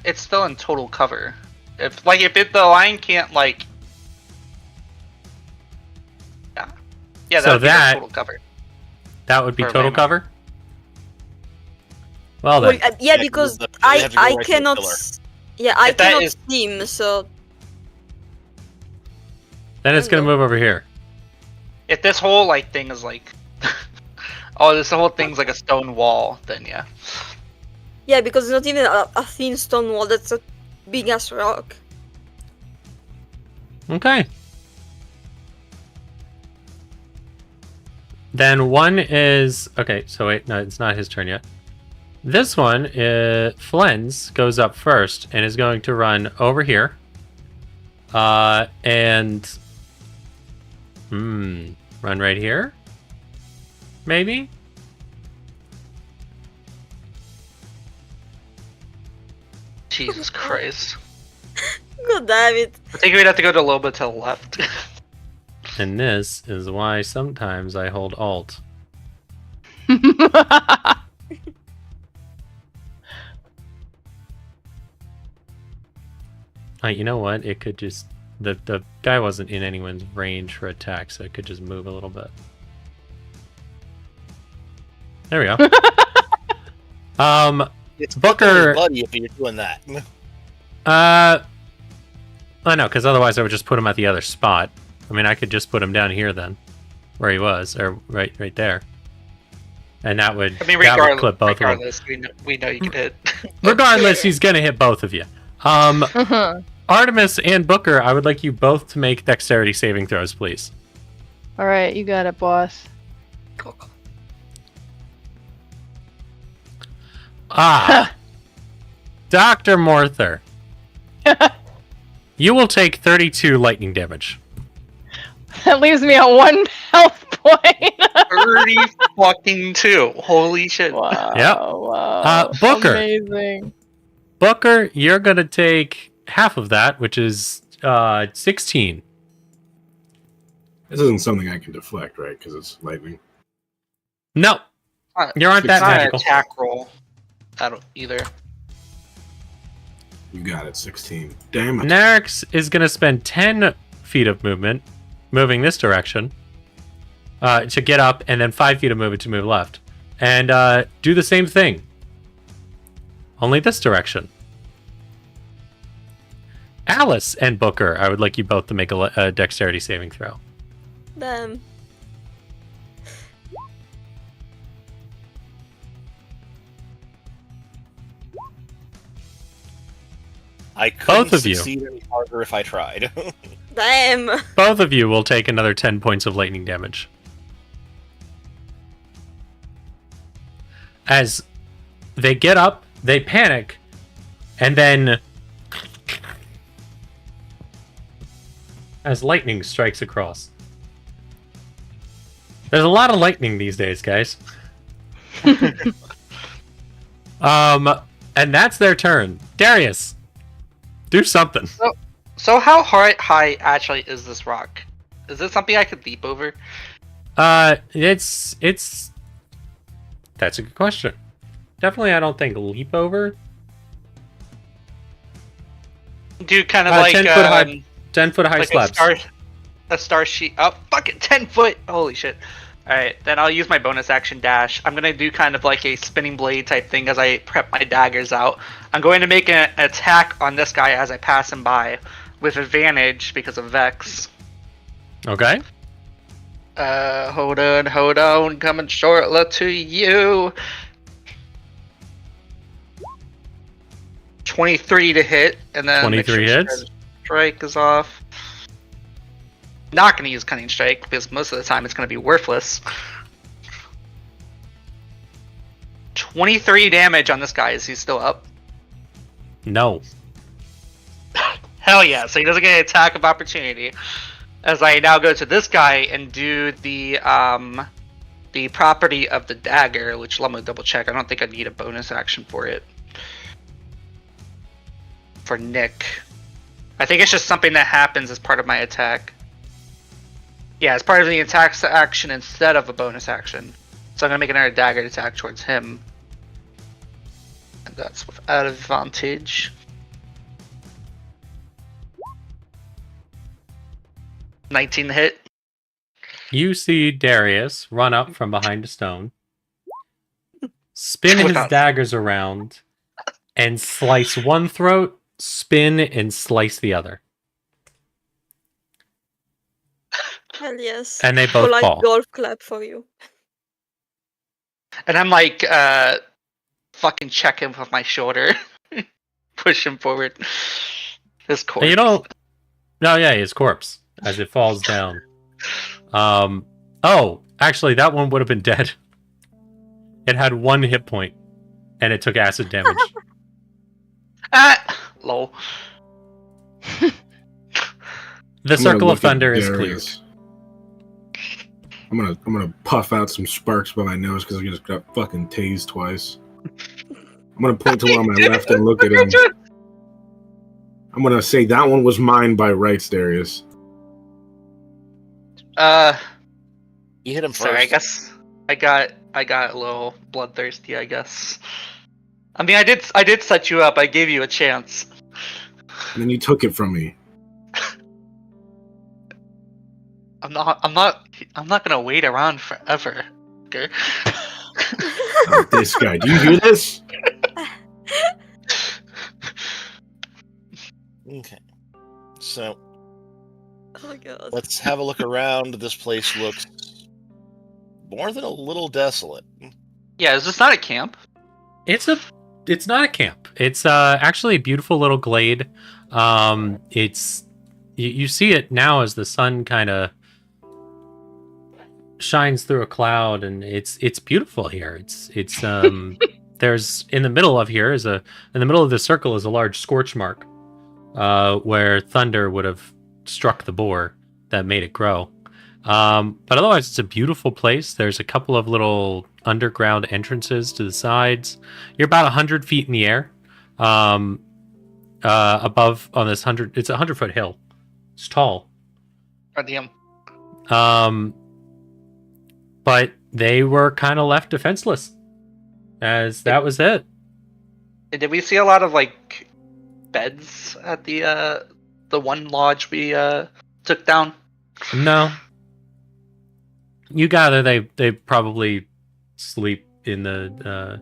It's still in total cover. If the line can't like. Yeah, So would be that- total cover. That would be for total Layman. cover. Well well, then, yeah, Yeah, because because they have to go I right to the cannot. pillar. Yeah, I If that cannot is- steam, so then it's gonna move over here. If this whole like thing is like, oh, this whole thing's like a stone wall, then yeah. yeah, because it's not even a thin stone wall. That's a big ass rock. Okay. Then one is okay. So wait, no, it's not his turn yet. This one, Flens goes up first and is going to run over here. And run right here. Maybe. Jesus Christ. God damn it. I think we'd have to go to a little bit to the left. And this is why sometimes I hold Alt. You know what? It could just the guy wasn't in anyone's range for attack, so it could just move a little bit. There we go. It's Booker- bloody if you're doing that. I know, because otherwise I would just put him at the other spot. I mean, I could just put him down here then, where he was, or right there, and that would I mean, that would clip both of them. regardless, we know you can hit. Regardless, he's gonna hit both of you. Artemis and Booker, I would like you both to make dexterity saving throws, please. All right, you got it, boss. Dr. Morther. You will take 32 lightning damage. That leaves me at 1 health point. 30 fucking 2. Holy shit. Wow. Yep. Wow. Booker. Amazing. Booker, you're going to take half of that, which is 16. This isn't something I can deflect, right? Because it's lightning. No. You aren't that It's not an magical. attack roll. I don't either. You got it, 16. Damn it. Nerix is going to spend 10 feet of movement, moving this direction, to get up, and then 5 feet of movement to move left. And do the same thing. Only this direction. Alice and Booker, I would like you both to make a dexterity saving throw. Damn. I couldn't Both of you. succeed any harder if I tried. Damn. Both of you will take another 10 points of lightning damage. As they get up, they panic, and then as lightning strikes across. There's a lot of lightning these days, guys. And that's their turn. Darius, do something. So how high actually is this rock? Is this something I could leap over? It's that's a good question. Definitely, I don't think leap over. Do kind of 10 foot high, 10 foot high like slabs. a star sheet. Oh, fuck it, 10 foot. Holy shit. Alright, then I'll use my bonus action dash. I'm going to do kind of like a spinning blade type thing as I prep my daggers out. I'm going to make an attack on this guy as I pass him by with advantage because of Vex. Okay. Hold on, coming shortly to you. 23 to hit, and then 23 hits. Strike is off. Not going to use Cunning Strike because most of the time it's going to be worthless. 23 damage on this guy. Is he still up? No. Hell yeah! So he doesn't get an attack of opportunity. As I now go to this guy and do the property of the dagger, which let me double check. I don't think I need a bonus action for it. For Nick, I think it's just something that happens as part of my attack. Yeah, it's part of the attack action instead of a bonus action. So I'm gonna make another dagger attack towards him, and that's without advantage. 19 to hit. You see Darius run up from behind a stone, spin his Without- daggers around, and slice one throat, spin and slice the other. Hell yes. And they both Polite fall. golf clap for you. And I'm like, fucking check him with my shoulder. Push him forward. His corpse. And you don't. No, yeah, his corpse as it falls down. Oh, actually, that one would have been dead. It had 1 hit point, and it took acid damage. Lol. The circle of thunder is cleared. I'm gonna puff out some sparks by my nose because I just got fucking tased twice. I'm gonna point to one on my left and look at him. I'm gonna say that one was mine by rights, Darius. You hit him first. Sorry, I guess I got a little bloodthirsty, I guess. I mean, I did set you up. I gave you a chance. And then you took it from me. I'm not gonna wait around forever. Okay. Oh, this guy. Do you hear this? Okay. So Oh my god. let's have a look around. This place looks more than a little desolate. Yeah, is this not a camp? It's not a camp. It's actually a beautiful little glade. It's you see it now as the sun kind of shines through a cloud, and it's beautiful here. It's there's in the middle of the circle is a large scorch mark, where thunder would have struck the boar that made it grow. But otherwise, it's a beautiful place. There's a couple of little underground entrances to the sides. You're about 100 feet in the air, above on this 100. It's a 100-foot hill. It's tall. Goddamn. But they were kind of left defenseless, as that was it. Did we see a lot of like beds at the one lodge we took down? No. You gather they probably sleep in the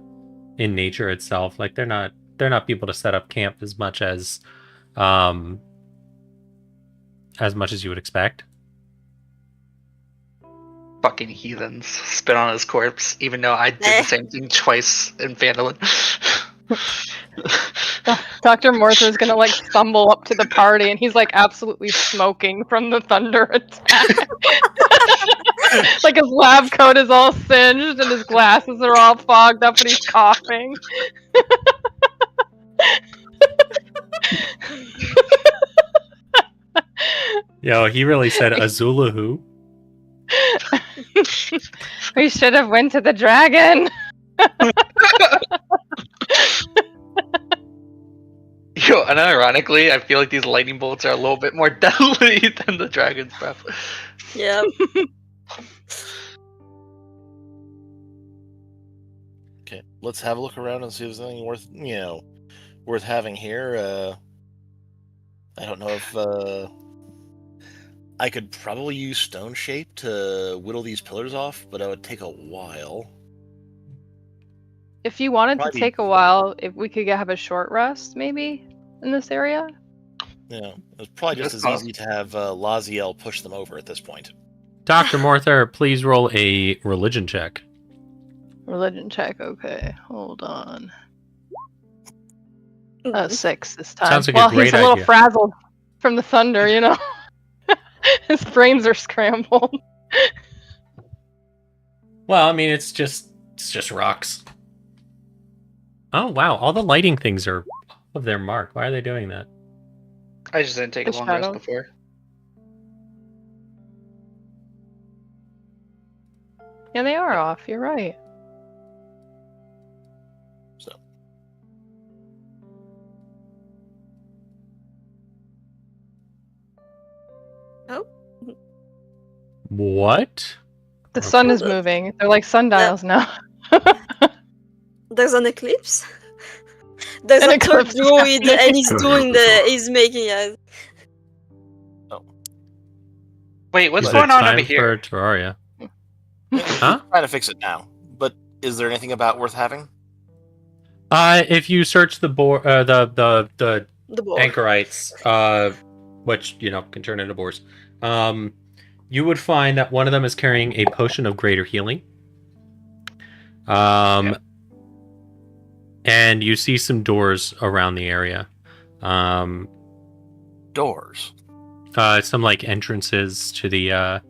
in nature itself. Like they're not people to set up camp as much as you would expect. Fucking heathens. Spit on his corpse, even though I did the same thing twice in Phandalin. Dr. Morther is gonna like stumble up to the party, and he's like absolutely smoking from the thunder attack. Like his lab coat is all singed, and his glasses are all fogged up, and he's coughing. Yo, he really said Azulahu. We should have went to the dragon. Yo, and ironically, I feel like these lightning bolts are a little bit more deadly than the dragon's breath. Yeah. Okay, let's have a look around and see if there's anything worth having here. I don't know if I could probably use stone shape to whittle these pillars off, but that would take a while. If you wanted Probably- to take a while, if we could have a short rest, maybe in this area. Yeah, it's probably just as easy to have Laziel push them over at this point. Dr. Morther, please roll a religion check. Religion check. Okay, hold on. 6 this time. Sounds like a well, great he's a little idea. frazzled from the thunder, you know. His brains are scrambled. Well, I mean, it's just rocks. Oh wow, all the lighting things are off of their mark. Why are they doing that? I just didn't take The a long rest shadow. before. Yeah, they are off. You're right. So, What? The sun is Okay. moving. They're like sundials now. There's an eclipse. There's An a third eclipse druid, happening. and he's making a. Wait, what's Is it going on time over here? for Terraria? huh? Trying to fix it now. But is there anything about worth having? If you search the the The boar. anchorites, which can turn into boars, you would find that one of them is carrying a potion of greater healing. And you see some doors around the area. Doors. Some like entrances to the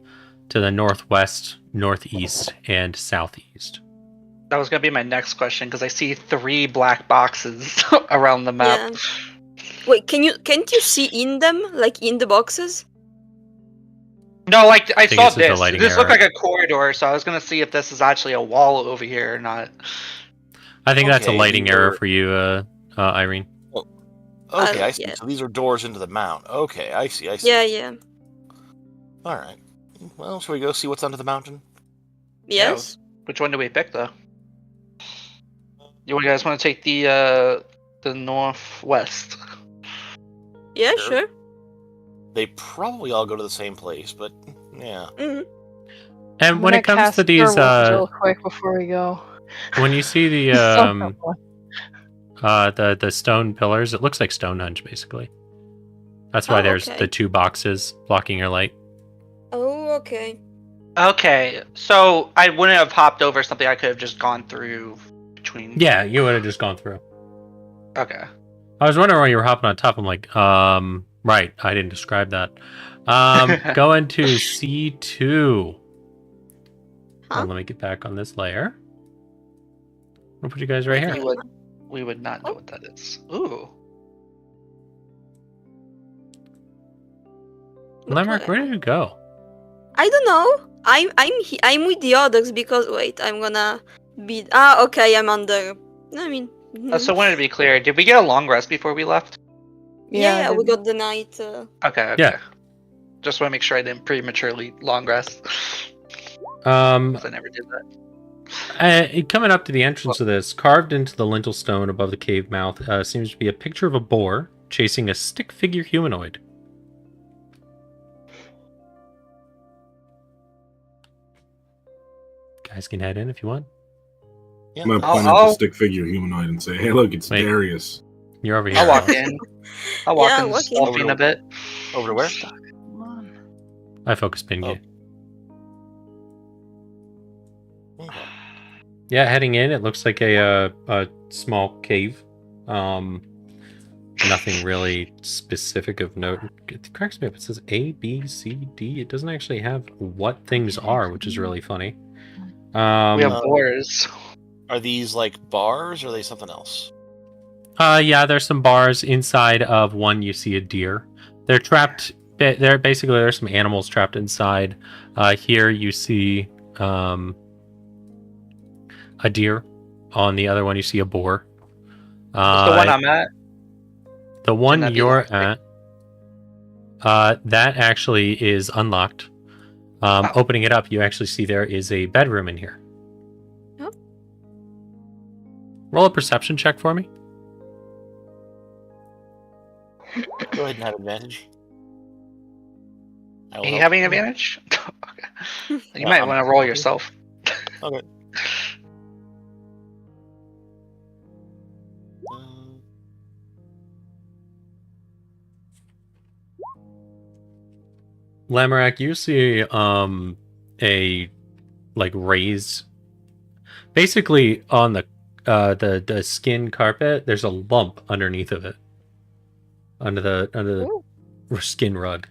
northwest, northeast, and southeast. That was gonna be my next question because I see 3 black boxes around the map. Yeah. Wait, can't you see in them, like in the boxes? No, like I think saw it's just a this. lighting This looked error. like a corridor, so I was gonna see if this is actually a wall over here or not. I think that's a Okay, lighting you're- error for you, Irene. Okay, I see. Yeah. So these are doors into the mount. Okay, I see. Yeah. All right. Well, shall we go see what's under the mountain? Yes. Which one do we pick though? You guys want to take the northwest? Yeah, Sure. sure. They probably all go to the same place, but yeah. Mhm. And when it comes to these, real quick before we go. when you see the the stone pillars, it looks like Stonehenge basically. That's why Oh, there's okay. the 2 boxes blocking your light. Oh, okay. Okay, so I wouldn't have hopped over something. I could have just gone through between. Yeah, you would have just gone through. Okay. I was wondering why you were hopping on top. I'm like, right. I didn't describe that. Going to C2. Huh? Let me get back on this layer. I'll put you guys right here. We would not know what that is. Ooh. Lemric, where did you go? I don't know. I'm with the others because wait, I'm gonna be. Okay, I'm under. I mean. So wanted to be clear. Did we get a long rest before we left? Yeah, I we did. got the night. Okay. Yeah. Just want to make sure I didn't prematurely long rest. 'Cause I never did that. Coming up to the entrance of this, carved into the lintel stone above the cave mouth, seems to be a picture of a boar chasing a stick figure humanoid. Guys can head in if you want. Yeah. I'm gonna point at the stick figure humanoid and say, "Hey, look, it's Wait. Darius." You're over here. I'll walk in. I'll walk Yeah, in, walk in. stealthing a bit. Over to where? Come on. I focus pin you. Okay. Yeah, heading in, it looks like a small cave. Nothing really specific of note. It cracks me up. It says A, B, C, D. It doesn't actually have what things are, which is really funny. We have boars. Are these like bars or are they something else? Yeah, there's some bars inside of one. You see a deer. They're trapped. They're basically there's some animals trapped inside. Here you see a deer. On the other one, you see a boar. What's the one I'm at? The one that be you're locked? at, that actually is unlocked. Opening it up, you actually see there is a bedroom in here. Oh. Roll a perception check for me. Go ahead and have advantage. Are you having advantage? Okay. You might want to roll yourself. Okay. Lamorak, you see a like raised, basically on the skin carpet. There's a lump underneath of it, under the skin rug.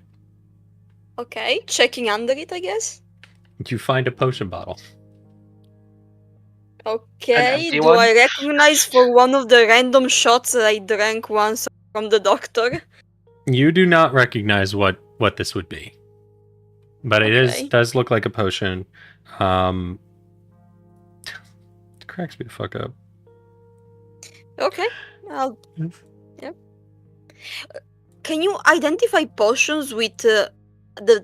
Okay, checking under it, I guess. You find a potion bottle. Okay, empty do one? I recognize for one of the random shots that I drank once from the doctor? You do not recognize what this would be, but it does look like a potion. It cracks me the fuck up. Okay, yep. Can you identify potions with the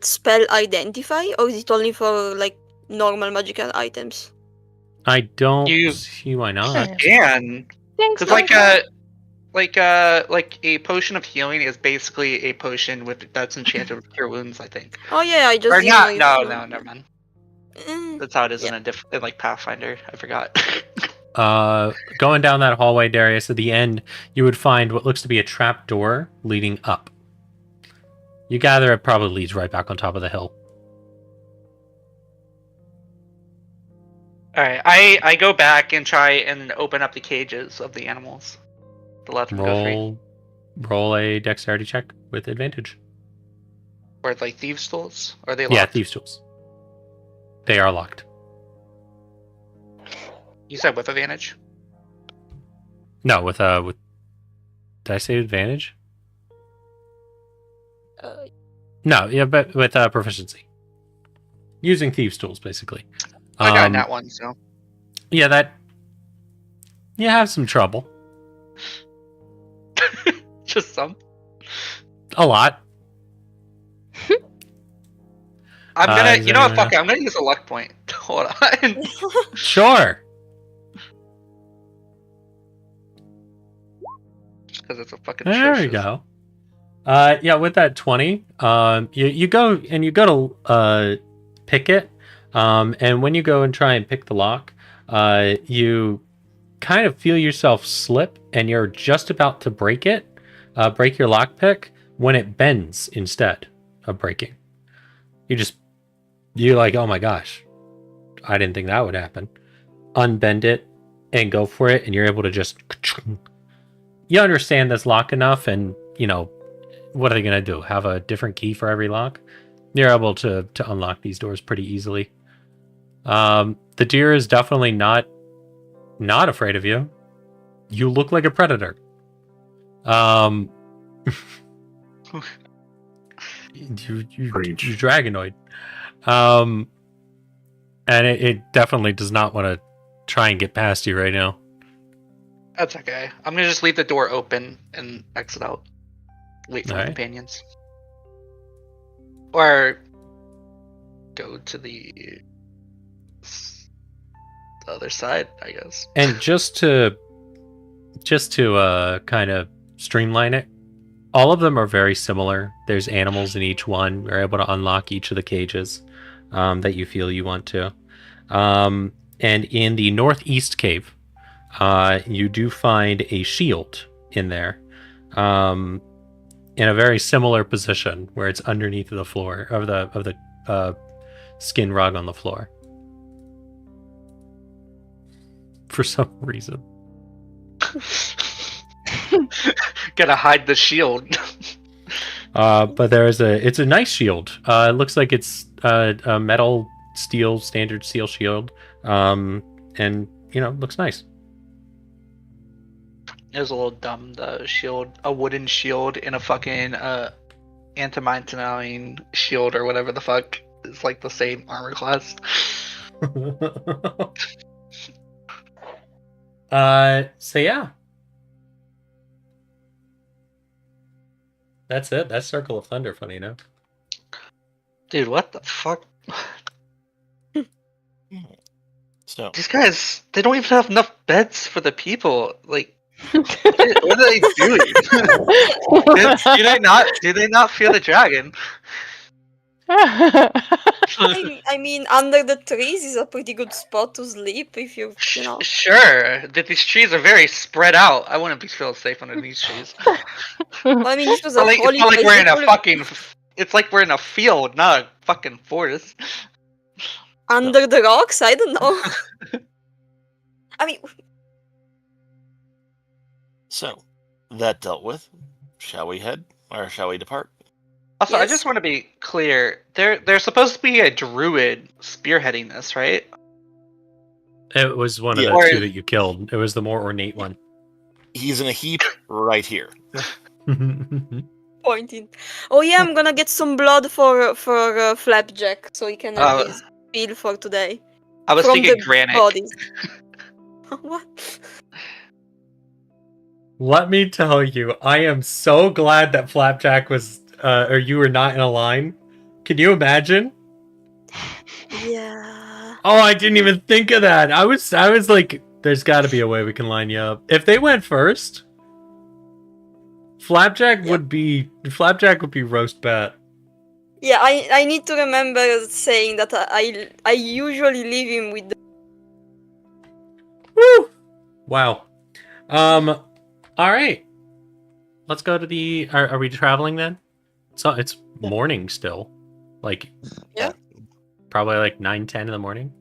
spell identify, or is it only for like normal magical items? I don't see why not. And because like a potion of healing is basically a potion that's enchanted with cure wounds, I think. Oh yeah, I just Or didn't not? know No, if- never mind. Eh, That's how it is in like Pathfinder. I forgot. Going down that hallway, Darius, at the end, you would find what looks to be a trap door leading up. You gather it probably leads right back on top of the hill. All right, I go back and try and open up the cages of the animals to let them go free. Roll a dexterity check with advantage. Or like thieves' tools? Or are they locked? Yeah, thieves' tools. They are locked. You said with advantage? No, with did I say advantage? No, yeah, but with proficiency. Using thieves' tools, basically. I got that one, so. Yeah, that. You have some trouble. Just some. A lot. I'm gonna, is you know what? anyone Fuck it. I'm gonna use a luck point. Hold on. Sure. Because it's a fucking. There we go. Yeah, with that 20, you go to pick it, and when you go and try and pick the lock, you kind of feel yourself slip, and you're just about to break it, break your lockpick, when it bends instead of breaking. You're like, oh my gosh, I didn't think that would happen. Unbend it and go for it, and you're able to just you understand this lock enough, and what are they gonna do? Have a different key for every lock? You're able to unlock these doors pretty easily. The deer is definitely not afraid of you. You look like a predator. You dragonoid. And it definitely does not want to try and get past you right now. That's okay. I'm gonna just leave the door open and exit out. Wait for my companions. Or go to the other side, I guess. And just to kind of streamline it, all of them are very similar. There's animals in each one. You're able to unlock each of the cages that you feel you want to. And in the northeast cave, you do find a shield in there, in a very similar position where it's underneath the floor of the skin rug on the floor. For some reason. Gotta hide the shield. But it's a nice shield. It looks like it's a metal steel, standard steel shield. And looks nice. It was a little dumb, a wooden shield in a fucking anti-mine shield or whatever the fuck. It's like the same armor class. So yeah. That's it. That's Circle of Thunder, funny enough. Dude, what the fuck? So these guys, they don't even have enough beds for the people. Like, what are they doing? do they not fear the dragon? I mean, under the trees is a pretty good spot to sleep if you know. Sure, that these trees are very spread out. I wouldn't be feel safe under these trees. Well, I mean, this was a It's not like we're in a fucking. It's like we're in a field, not a fucking forest. Under the rocks? I don't know. I mean, so that dealt with. Shall we head, or shall we depart? Also, yes. I just want to be clear. There's supposed to be a druid spearheading this, right? It was one of the two that you killed. It was the more ornate one. He's in a heap right here. Pointing. Oh yeah, I'm gonna get some blood for Flapjack so he can have his meal for today. I was from thinking the granite. Bodies. What? Let me tell you, I am so glad that Flapjack was, or you were not in a line. Can you imagine? Yeah. Oh, I didn't even think of that. I was like, there's got to be a way we can line you up. If they went first, Flapjack would be roast bat. Yeah, I need to remember saying that I usually leave him with the... Woo! Wow. All right. Let's go to the... Are we traveling then? So it's morning still. Like... Yeah. Probably like 9-10 in the morning.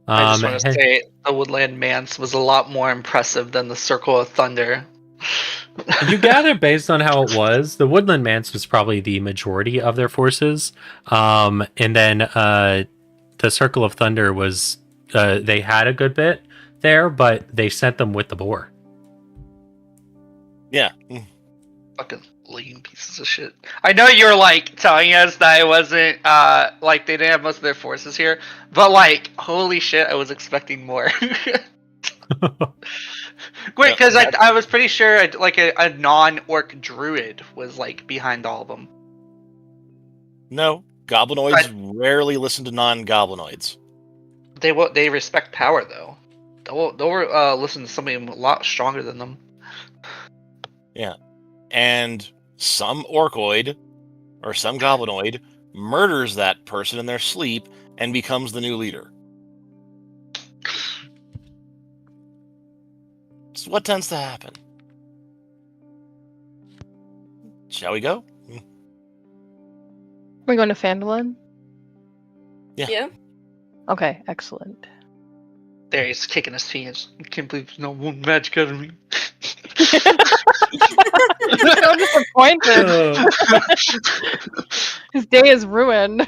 I just want to say the Woodland Manse was a lot more impressive than the Circle of Thunder. You gather based on how it was, the Woodland Manse was probably the majority of their forces. And then the Circle of Thunder was... they had a good bit there, but they sent them with the BOAR. Yeah. Fucking lean pieces of shit. I know you're like telling us that it wasn't like they didn't have most of their forces here, but like holy shit, I was expecting more. Great, because I was pretty sure like a non-orc druid was like behind all of them. No, goblinoids rarely listen to non-goblinoids. They respect power though. They'll listen to somebody a lot stronger than them. Yeah. And some orcoid or some goblinoid murders that person in their sleep and becomes the new leader. It's what tends to happen. Shall we go? We're going to Phandalin? Yeah. Yeah. Okay, excellent. There he's kicking his feet. I can't believe there's no one magic out of me. So disappointed. His day is ruined.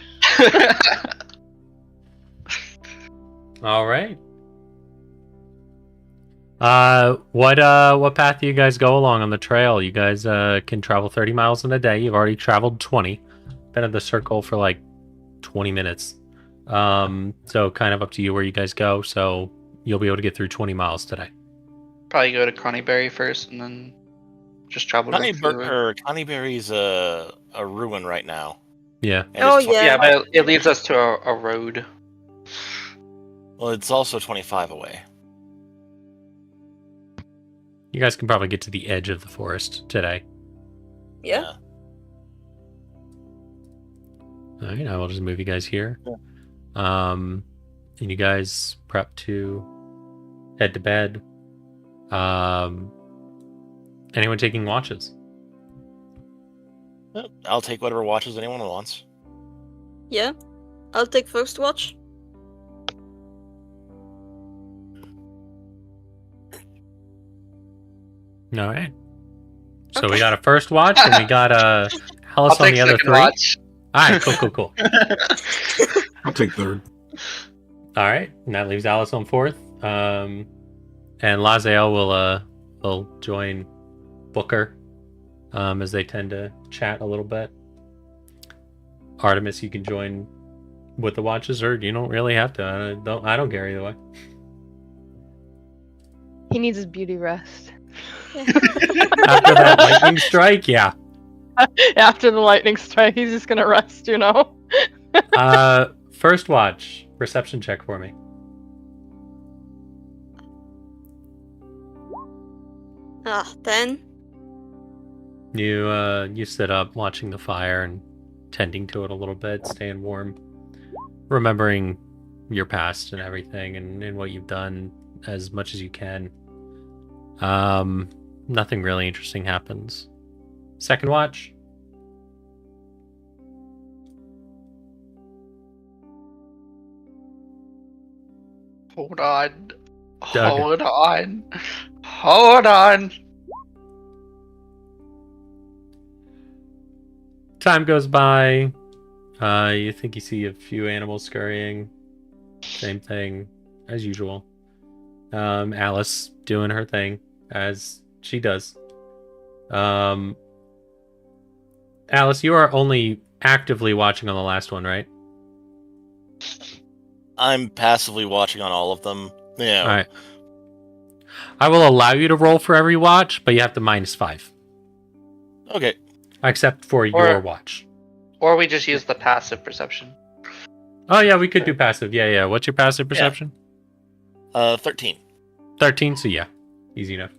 All right. What path do you guys go along on the trail? You guys can travel 30 miles in a day. You've already traveled 20. Been at the circle for like 20 minutes. So kind of up to you where you guys go. So you'll be able to get through 20 miles today. Probably go to Cronnyberry first, and then just travel. Connieberry's a ruin right now. Yeah. And Oh, it's 20 yeah. Yeah, but it leads us to a road. Well, it's also 25 away. You guys can probably get to the edge of the forest today. Yeah. All right, I will just move you guys here. Yeah. And you guys prep to head to bed. Anyone taking watches? I'll take whatever watches anyone wants. Yeah. I'll take first watch. All right. So Okay. we got a first watch, and we got I'll Alice on take the other second three. watch. All right, cool. I'll take third. All right, and that leaves Alice on fourth. And Laziel will join Booker, as they tend to chat a little bit. Artemis, you can join with the watches, or you don't really have to. I don't care either way. He needs his beauty rest. After that lightning strike, yeah. After the lightning strike, he's just gonna rest, you know? First watch, perception check for me. Ah, 10. You sit up watching the fire and tending to it a little bit, staying warm, remembering your past and everything and what you've done as much as you can. Nothing really interesting happens. Second watch. Hold on. Doug. Hold on. Time goes by. You think you see a few animals scurrying. Same thing as usual. Alice doing her thing as she does. Alice, you are only actively watching on the last one, right? I'm passively watching on all of them. Yeah. All right. I will allow you to roll for every watch, but you have to -5. Okay. Except for your watch. Or we just use the passive perception. Oh, yeah, we could do passive. Yeah. What's your passive perception? 13. 13, so yeah. Easy enough.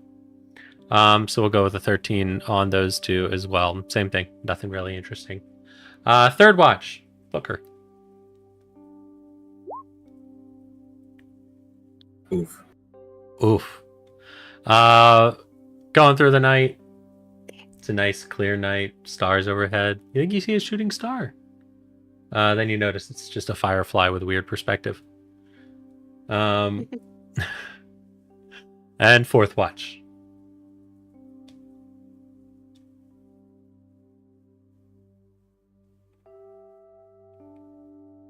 So we'll go with a 13 on those two as well. Same thing. Nothing really interesting. Third watch. Booker. Oof. Going through the night. It's a nice clear night. Stars overhead. You think you see a shooting star. Then you notice it's just a firefly with a weird perspective. And fourth watch.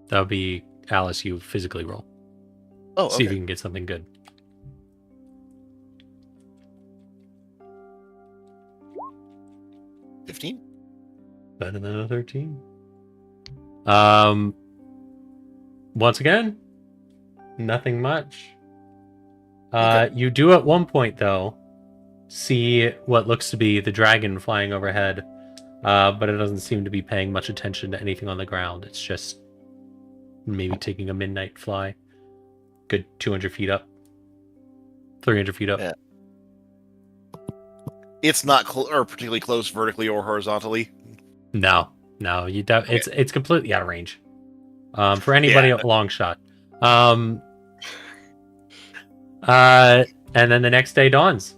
That'll be Alice, you physically roll. Oh, See if okay. you can get something good. 15? Better than a 13. Once again, nothing much. Okay. You do at one point, though, see what looks to be the dragon flying overhead, but it doesn't seem to be paying much attention to anything on the ground. It's just maybe taking a midnight fly. Good 200 feet up. 300 feet up. Yeah. It's not or particularly close vertically or horizontally. No. It's completely out of range. For anybody, a long shot. And then the next day dawns.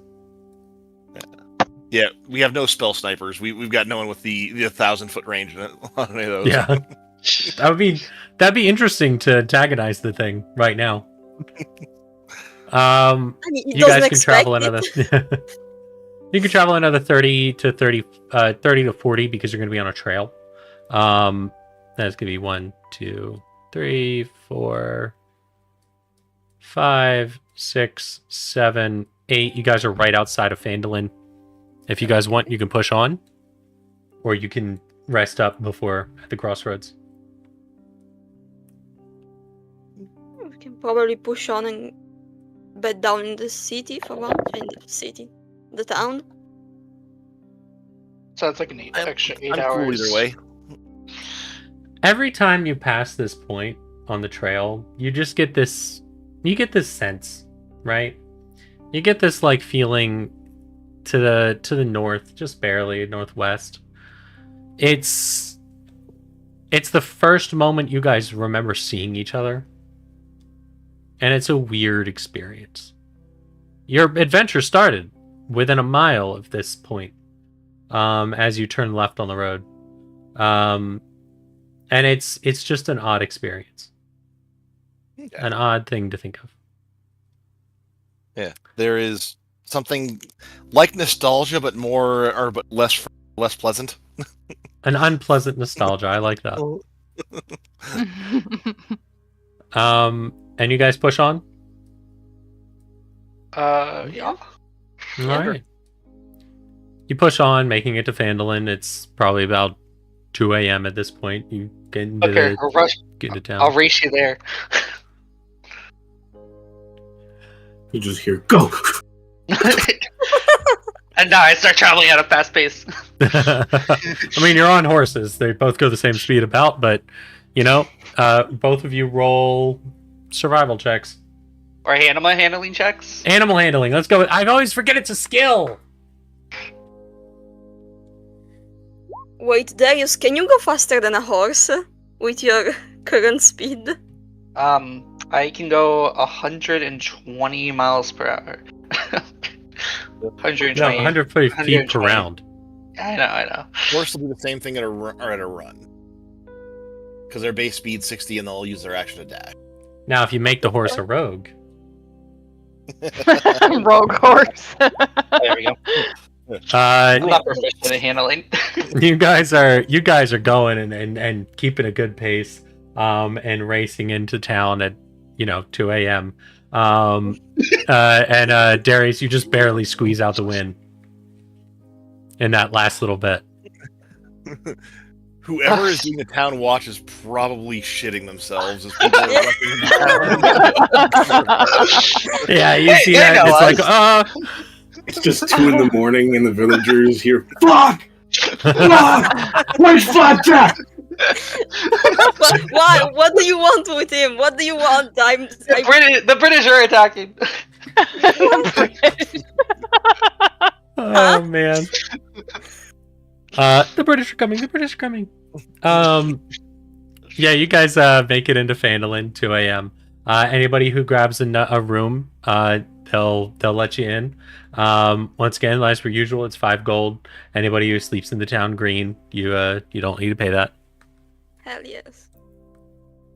Yeah, we have no spell snipers. We've got no one with the 1,000-foot range on any of those. Yeah, that'd be interesting to antagonize the thing right now. I mean, it You guys doesn't can travel expect another. it. You can travel another 30 to 40 because you're going to be on a trail. That's going to be 1, 2, 3, 4, 5, 6, 7, 8. You guys are right outside of Phandalin. If you guys want, you can push on, or you can rest up before at the crossroads. We can probably push on and bed down in the city for once. In the city, the town. So it's like an extra 8 I'm hours. cool either way. Every time you pass this point on the trail, you just get this. You get this sense, right? You get this like feeling to the north, just barely northwest. It's the first moment you guys remember seeing each other, and it's a weird experience. Your adventure started within a mile of this point, as you turn left on the road, and it's just an odd experience, an odd thing to think of. Yeah, there is something like nostalgia, but less pleasant. An unpleasant nostalgia. I like that. And you guys push on? Yeah. All right. You push on, making it to Phandalin. It's probably about 2 a.m. at this point. You get into, get into town. I'll race you there. You just hear, go! And now I start traveling at a fast pace. I mean, you're on horses. They both go the same speed about, but, both of you roll survival checks. Or animal handling checks. Animal handling. Let's go. I always forget it's a skill. Wait, Darius, can you go faster than a horse with your current speed? I can go 120 miles per hour. 120. No, 150 feet per 120. round. I know. Horse will do the same thing at a run. Because their base speed's 60 and they'll use their action to dash. Now, if you make the horse a rogue. Rogue horse. There we go. I'm not proficient at handling. you guys are going and keeping a good pace, and racing into town at 2 a.m. And Darius, you just barely squeeze out the win in that last little bit. Whoever is doing the town watch is probably shitting themselves as people are rushing into town. Yeah, you see that? It's like, It's just 2 in the morning and the villagers hear, fuck! Fuck! Where's Flapjack? Why? What do you want with him? What do you want? The British are attacking. Oh man. The British are coming. The British are coming. Yeah, you guys make it into Phandalin 2 a.m. Anybody who grabs a room, they'll let you in. Once again, as per usual, it's 5 gold. Anybody who sleeps in the town green, you don't need to pay that. Hell yes.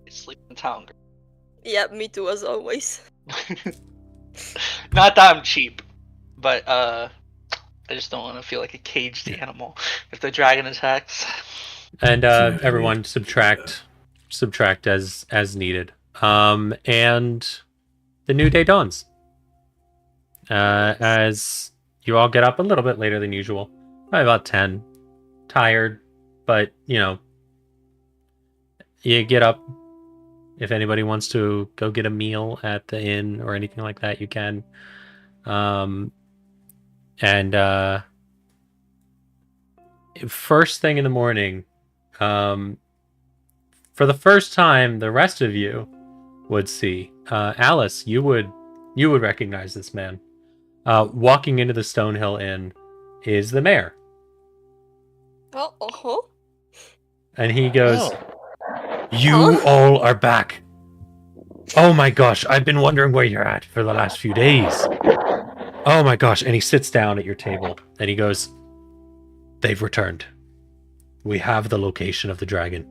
I sleep in the town. Yeah, me too, as always. Not that I'm cheap, but I just don't want to feel like a caged animal if the dragon attacks. And everyone subtract as needed. And the new day dawns. As you all get up a little bit later than usual, probably about 10. Tired, but you get up. If anybody wants to go get a meal at the inn or anything like that, you can. And first thing in the morning, for the first time, the rest of you would see Alice. You would recognize this man. Walking into the Stonehill Inn is the mayor, and he goes, "You all are back. Oh my gosh, I've been wondering where you're at for the last few days. Oh my gosh." And he sits down at your table and he goes, "They've returned. We have the location of the dragon."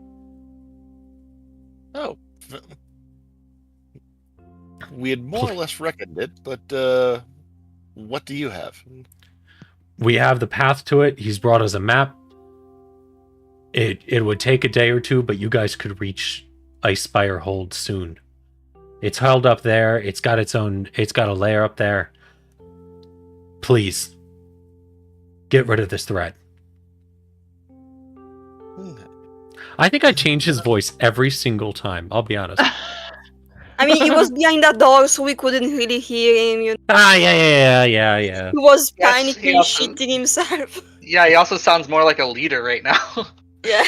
Oh. We had more or less reckoned it, but what do you have? We have the path to it. He's brought us a map. It would take a day or two, but you guys could reach Icespire Hold soon. It's held up there. It's got a lair up there. Please, get rid of this threat. I think I change his voice every single time. I'll be honest. I mean, he was behind that door, so we couldn't really hear him. You know? Yeah. He was Yes, panicking, he also- shitting himself. Yeah, he also sounds more like a leader right now. Yeah.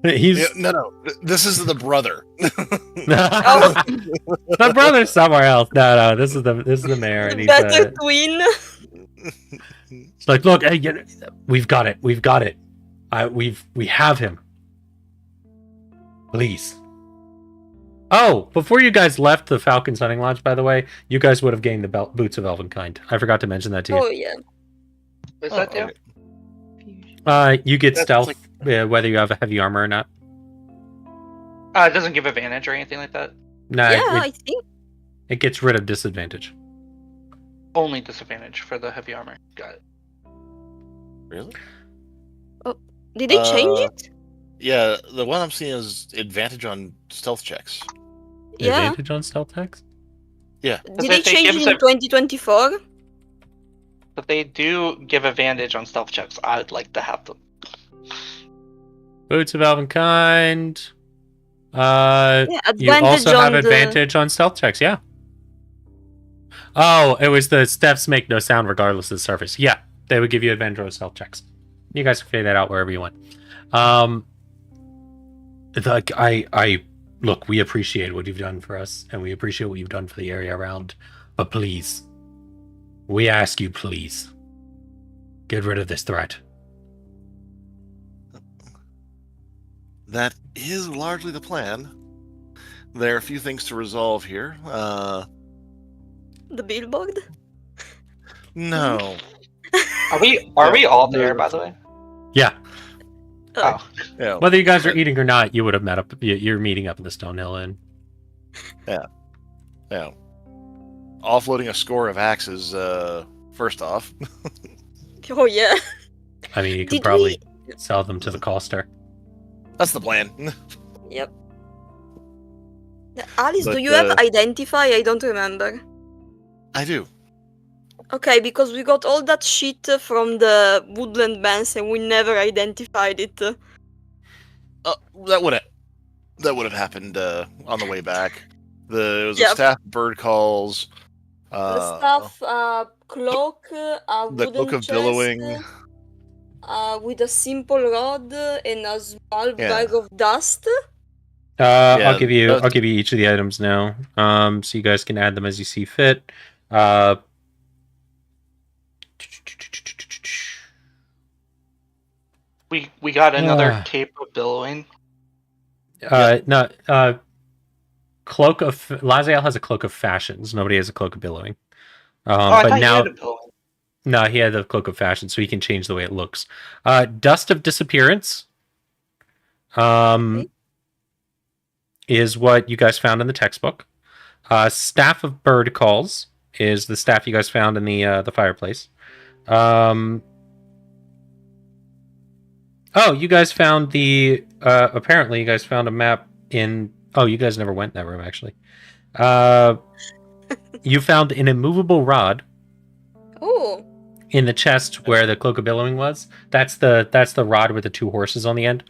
He's Yeah, no. This is the brother. Oh. the brother's somewhere else. No. This is the mayor, and The he's better twin. it's like, look, hey, we've got it. We have him. Please. Oh, before you guys left the Falcon's Hunting Lodge, by the way, you guys would have gained the boots of Elvenkind. I forgot to mention that to you. Oh yeah. Is that too? You get That's stealth like- whether you have a heavy armor or not. It doesn't give advantage or anything like that. No, Yeah, I think. it gets rid of disadvantage. Only disadvantage for the heavy armor. Got it. Really? Did they change it? Yeah, the one I'm seeing is advantage on stealth checks. Yeah. Advantage on stealth checks? Did If they they change give it us in 2024? But they do give advantage on stealth checks. I would like to have them. Boots of Elvenkind. Yeah, You advantage also have on advantage on stealth checks, yeah. Oh, it was the steps make no sound regardless of the surface. Yeah, they would give you advantage on stealth checks. You guys can figure that out wherever you want. Like I look, we appreciate what you've done for us, and we appreciate what you've done for the area around. But please, we ask you, please, get rid of this threat. That is largely the plan. There are a few things to resolve here. the billboard. No. Are we all there, by the way? Yeah, Oh, Yeah. whether you guys are eating or not, you would have met up. You're meeting up in the Stonehill Inn. Yeah. Offloading a score of axes, first off. Oh yeah. I mean, you could Did probably sell them to the coster. That's the plan. Yep. Alice, do But, you have identify? I don't remember. I do. Okay, because we got all that shit from the woodland bands and we never identified it. That would have happened on the way back. It was a Yep. staff bird calls. The stuff, cloak, a The wooden cloak of chest, billowing. with a simple rod and a small Yeah. bag of dust. Yeah, I'll give you that's- I'll give you each of the items now. So you guys can add them as you see fit. we got another Ah. cape of billowing. No, cloak of Laziel has a cloak of fashions. Nobody has a cloak of billowing. I But thought now you had a billowing. no, he had the cloak of fashion, so he can change the way it looks. Dust of disappearance. Is what you guys found in the textbook. Staff of bird calls is the staff you guys found in the fireplace. Oh, you guys found the apparently you guys found a map in. Oh, you guys never went in that room actually. You found an immovable rod Oh, in the chest where the cloak of billowing was. That's the rod with the two horses on the end.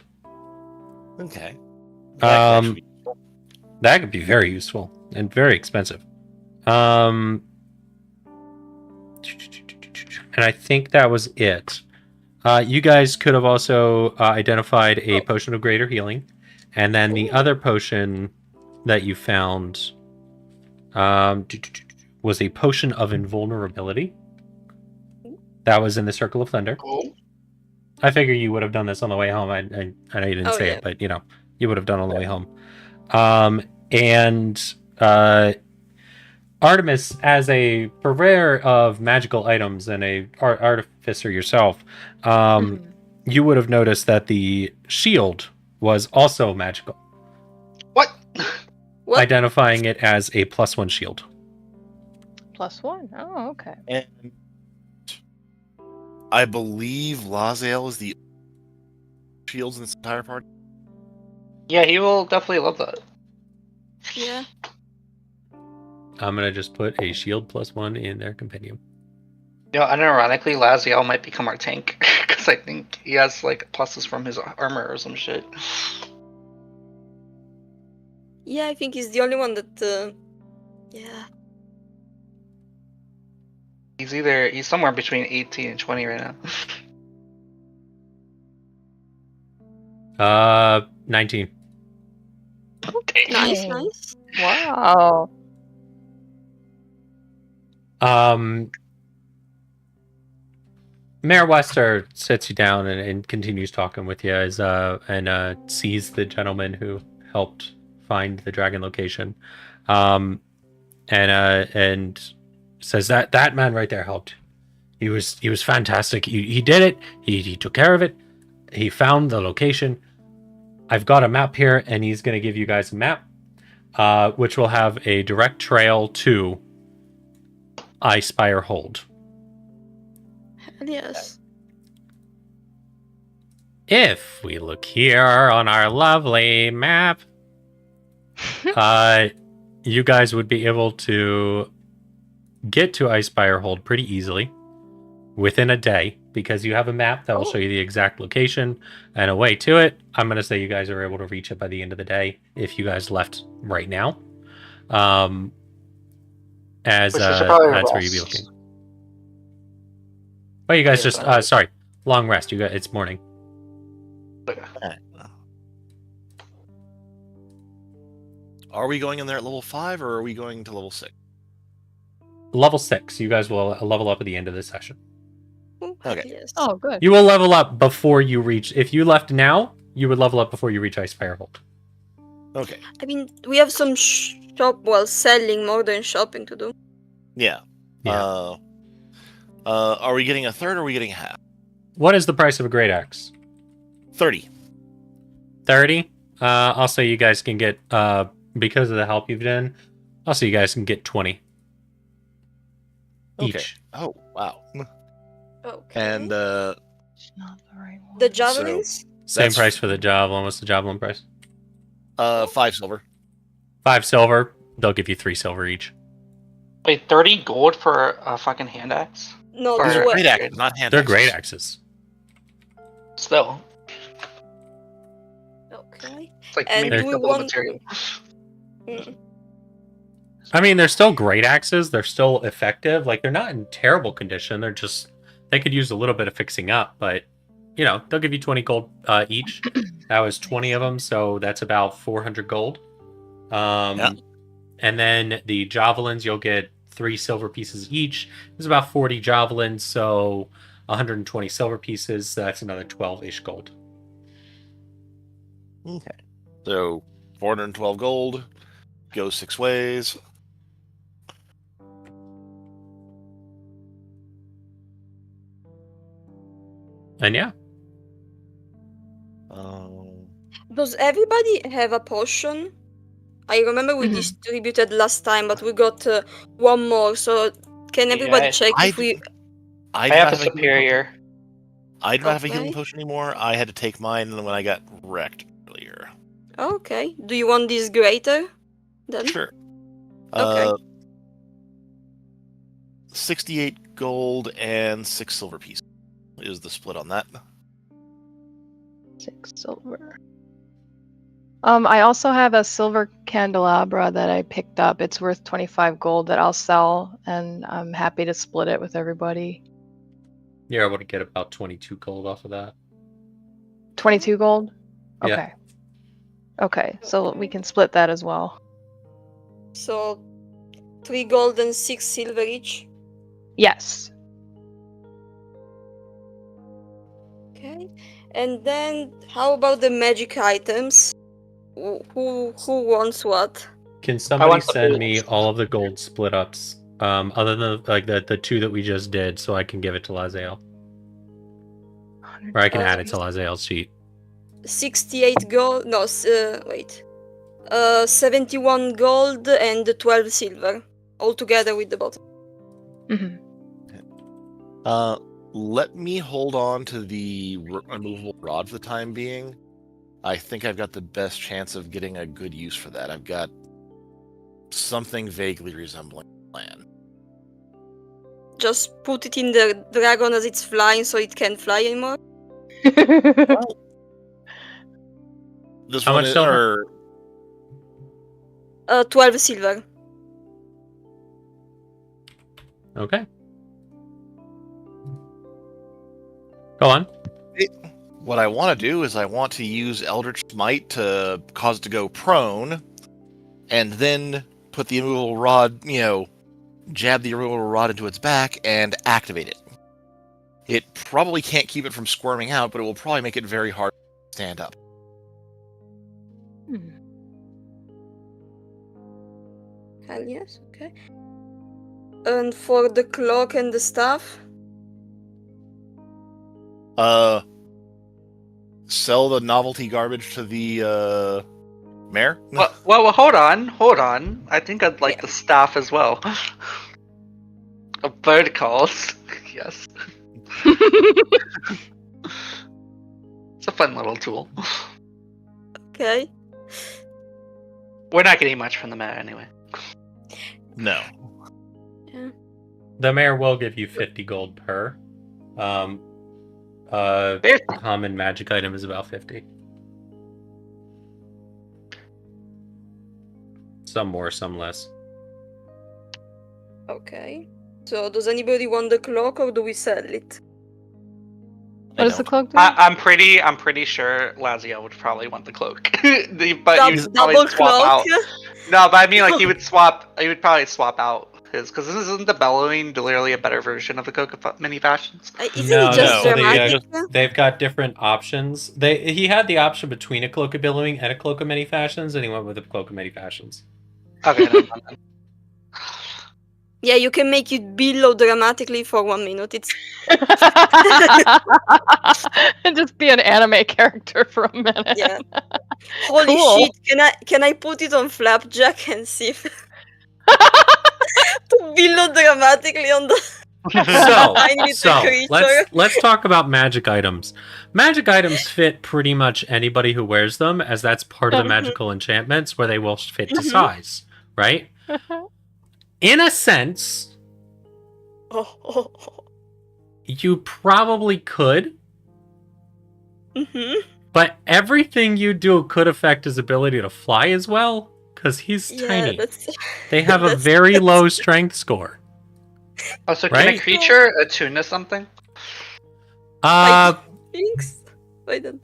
Okay. That could be very useful and very expensive. And I think that was it. You guys could have also identified a potion of greater healing, and then the other potion that you found was a potion of invulnerability. That was in the Circle of Thunder. Cool. I figure you would have done this on the way home. I know you didn't Oh, say yeah. it, but you would have done it on the way home. And Artemis, as a purveyor of magical items and a artificer yourself, you would have noticed that the shield was also magical. What? What? identifying it as a +1 shield. +1. Oh, okay. And I believe Laziel is the shields in this entire party. Yeah, he will definitely love that. Yeah. I'm gonna just put a shield +1 in their compendium. You know, unironically, Laziel might become our tank because I think he has like pluses from his armor or some shit. Yeah, I think he's the only one that. Yeah. He's somewhere between 18 and 20 right now. 19. Okay. Nice, Dang. nice. Wow. Mayor Wester sits you down and continues talking with you and sees the gentleman who helped find the dragon location, and says that man right there helped. He was fantastic. He did it. He took care of it. He found the location. I've got a map here, and he's going to give you guys a map, which will have a direct trail to Icespire Hold. Hell yes. If we look here on our lovely map, you guys would be able to get to Icespire Hold pretty easily within a day because you have a map that will show you the exact location and a way to it. I'm going to say you guys are able to reach it by the end of the day if you guys left right now. As that's where you'd be looking. Well, you guys just sorry, long rest. You got it's morning. Are we going in there at level 5 or are we going to level 6? Level 6. You guys will level up at the end of this session. Okay. Yes. Oh, good. You will level up before you reach. If you left now, you would level up before you reach Icespire Hold. Okay. I mean, we have some selling more than shopping to do. Yeah. Yeah. Are we getting a third or are we getting half? What is the price of a great axe? 30. 30. I'll say you guys can get because of the help you've done. I'll say you guys can get 20 Okay. each. Oh, wow. Okay. And It's not the right one. the javelins? Same That's- price for the javelin. What's the javelin price? 5 silver. 5 silver. They'll give you 3 silver each. Wait, 30 gold for a fucking hand axe? No, Or- These are well, great axes, not hand They're axes. great axes. Still, okay. it's like And maybe do we double the want- material. Mm. I mean, they're still great axes. They're still effective. Like, they're not in terrible condition. They're just, they could use a little bit of fixing up, but, you know, they'll give you 20 gold each. That was 20 of them, so that's about 400 gold. Yeah. And then the javelins, you'll get 3 silver pieces each. There's about 40 javelins, so 120 silver pieces. That's another 12-ish gold. Okay. So 412 gold goes 6 ways. And yeah, Does everybody have a potion? I remember we Mhm. distributed last time, but we got one more. So can everybody Yeah, check I if we? I have a superior. I don't have a healing Okay. potion anymore. I had to take mine when I got wrecked earlier. Okay. Do you want this greater? Then. Sure. Okay. 68 gold and 6 silver pieces is the split on that. 6 silver. I also have a silver candelabra that I picked up. It's worth 25 gold that I'll sell, and I'm happy to split it with everybody. you're able to get about 22 gold off of that. 22 gold? Yeah. Okay. Okay, so we can split that as well. So 3 gold and 6 silver each. Yes. Okay. And then how about the magic items? Who wants what? Can somebody want the send me boots. all of the gold split ups, other than like the 2 that we just did, so I can give it to Laziel, or I can add it to Laziel's sheet. 68 gold. No, wait. 71 gold and 12 silver, all together with the bottom. Mhm. Let me hold on to the removable rod for the time being. I think I've got the best chance of getting a good use for that. I've got something vaguely resembling a plan. Just put it in the dragon as it's flying so it can't fly anymore. Well, this How one much is, silver? 12 silver. Okay. Go on. what I want to do is I want to use Eldritch Smite to cause it to go prone, and then put the immovable rod, jab the immovable rod into its back and activate it. It probably can't keep it from squirming out, but it will probably make it very hard to stand up. Hell yes, okay. And for the cloak and the staff? Sell the novelty garbage to the mayor? Well, hold on. I think I'd like the staff as well. A bird calls. Yes. It's a fun little tool. Okay. We're not getting much from the mayor anyway. No. Yeah. The mayor will give you 50 gold per. Common magic item is about 50. Some more, some less. Okay. So does anybody want the cloak or do we sell it? What does the cloak do? I'm pretty sure Lazio would probably want the cloak. But he would probably Double swap cloak? out. No, but I mean, like, he would probably swap out his, because isn't the bellowing literally a better version of the cloak of many fashions? Isn't it just no, dramatic? They've got different options. He had the option between a cloak of billowing and a cloak of many fashions, and he went with a cloak of many fashions. Okay. Never mind. Yeah, you can make it billow dramatically for 1 minute. It's And just be an anime character for a minute. yeah. Holy Cool. shit! Can I put it on Flapjack and see if to billow dramatically on the tiny little creature? let's talk about magic items. Magic items fit pretty much anybody who wears them, as that's part of the magical enchantments where they will fit to size, right? In a sense, you probably could, but everything you do could affect his ability to fly as well, because he's tiny. They have a very low strength score. Oh, so Right? can a creature attune to something? Thanks. Wait then.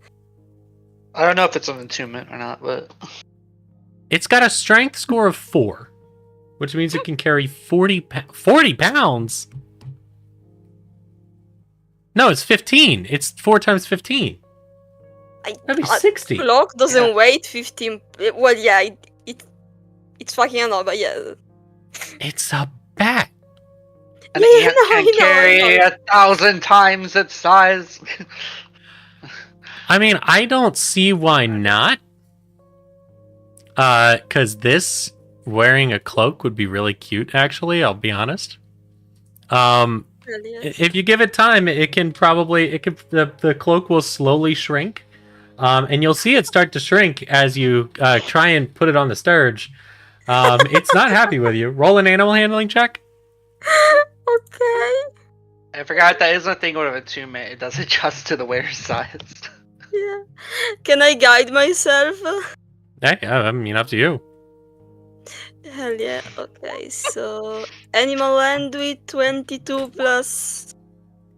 I don't know if it's an attunement or not, but It's got a strength score of 4, which means it can carry 40 pounds? No, it's 15. It's 4 times 15. That'd be 60. Clock doesn't weigh 15. Well, yeah, it's fucking annoying, but yeah. It's a bat. an ant can carry 1,000 times its size. I mean, I don't see why not. Because this wearing a cloak would be really cute, actually, I'll be honest. If you give it time, the cloak will slowly shrink. And you'll see it start to shrink as you try and put it on the sturge. It's not happy with you. Roll an animal handling check. Okay. I forgot that is a thing with attunement. It does adjust to the wearer's size. Yeah. Can I guide myself? Yeah, I mean, up to you. Hell yeah. Okay, so animal land with 22 plus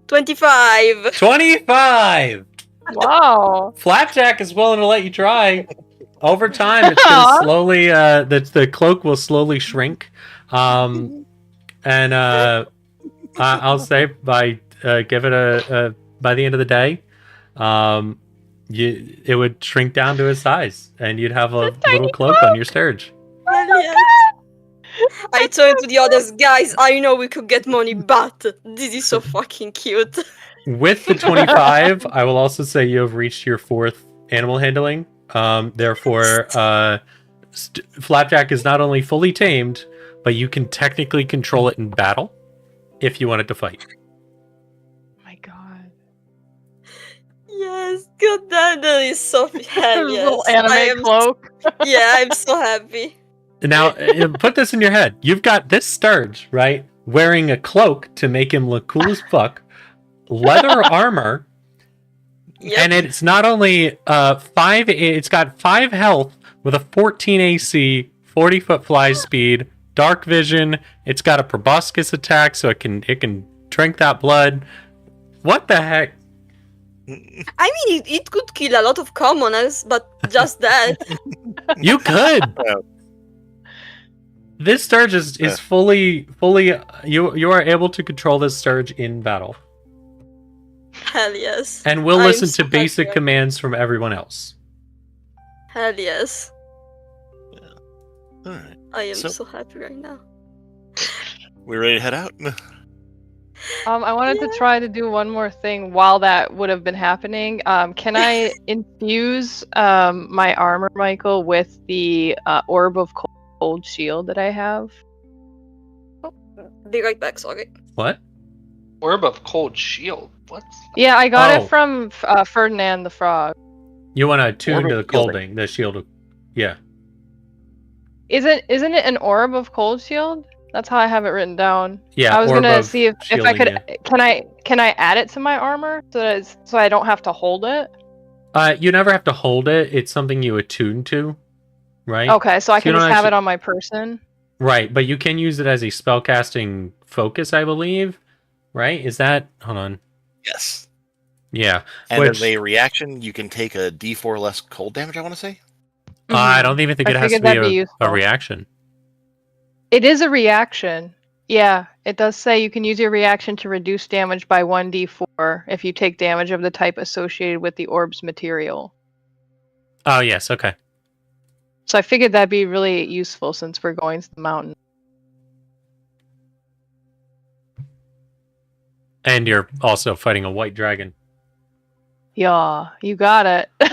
25. 25! Wow. Flapjack is willing to let you try. Over time, it's going to slowly, the cloak will slowly shrink. And I'll say by give it by the end of the day, it would shrink down to his size, and you'd have a little cloak on your sturge. Yeah. I turned to the others, guys. I know we could get money, but this is so fucking cute. With the 25, I will also say you have reached your 4th animal handling. Therefore, Flapjack is not only fully tamed, but you can technically control it in battle if you wanted to fight. My God. Yes, God, that is so hell yes. Little anime cloak. Yeah, I'm so happy. Now, put this in your head. You've got this Sturge, right? Wearing a cloak to make him look cool as fuck. Leather armor. Yep. And it's not only 5, it's got 5 health with a 14 AC, 40-foot fly speed, dark vision. It's got a proboscis attack, so it can drink that blood. What the heck? I mean, it could kill a lot of commoners, but just that. You could. This Sturge is fully. You are able to control this Sturge in battle. Hell yes. And we'll listen to basic commands from everyone else. Hell yes. All right. I am so happy right now. We ready to head out? I wanted to try to do one more thing while that would have been happening. Can I infuse my armor, Michael, with the orb of cold shield that I have? Be right back, sorry. What? Orb of cold shield. What? Yeah, I got it from Ferdinand the Frog. You want to attune to the colding, the shield. Yeah. Isn't it an orb of cold shield? That's how I have it written down. Yeah. I was gonna see if I could. Yeah. Can I add it to my armor so I don't have to hold it? You never have to hold it. It's something you attune to, right? Okay, so I can just have it on my person. Right, but you can use it as a spellcasting focus, I believe. Right? Is that? Hold on. Yes. Yeah. And as a reaction, you can take a D4 less cold damage, I want to say? I don't even think it has to be a reaction. It is a reaction. Yeah, it does say you can use your reaction to reduce damage by 1d4 if you take damage of the type associated with the orb's material. Oh, yes, okay. So I figured that'd be really useful since we're going to the mountain. And you're also fighting a white dragon. Yeah, you got it. So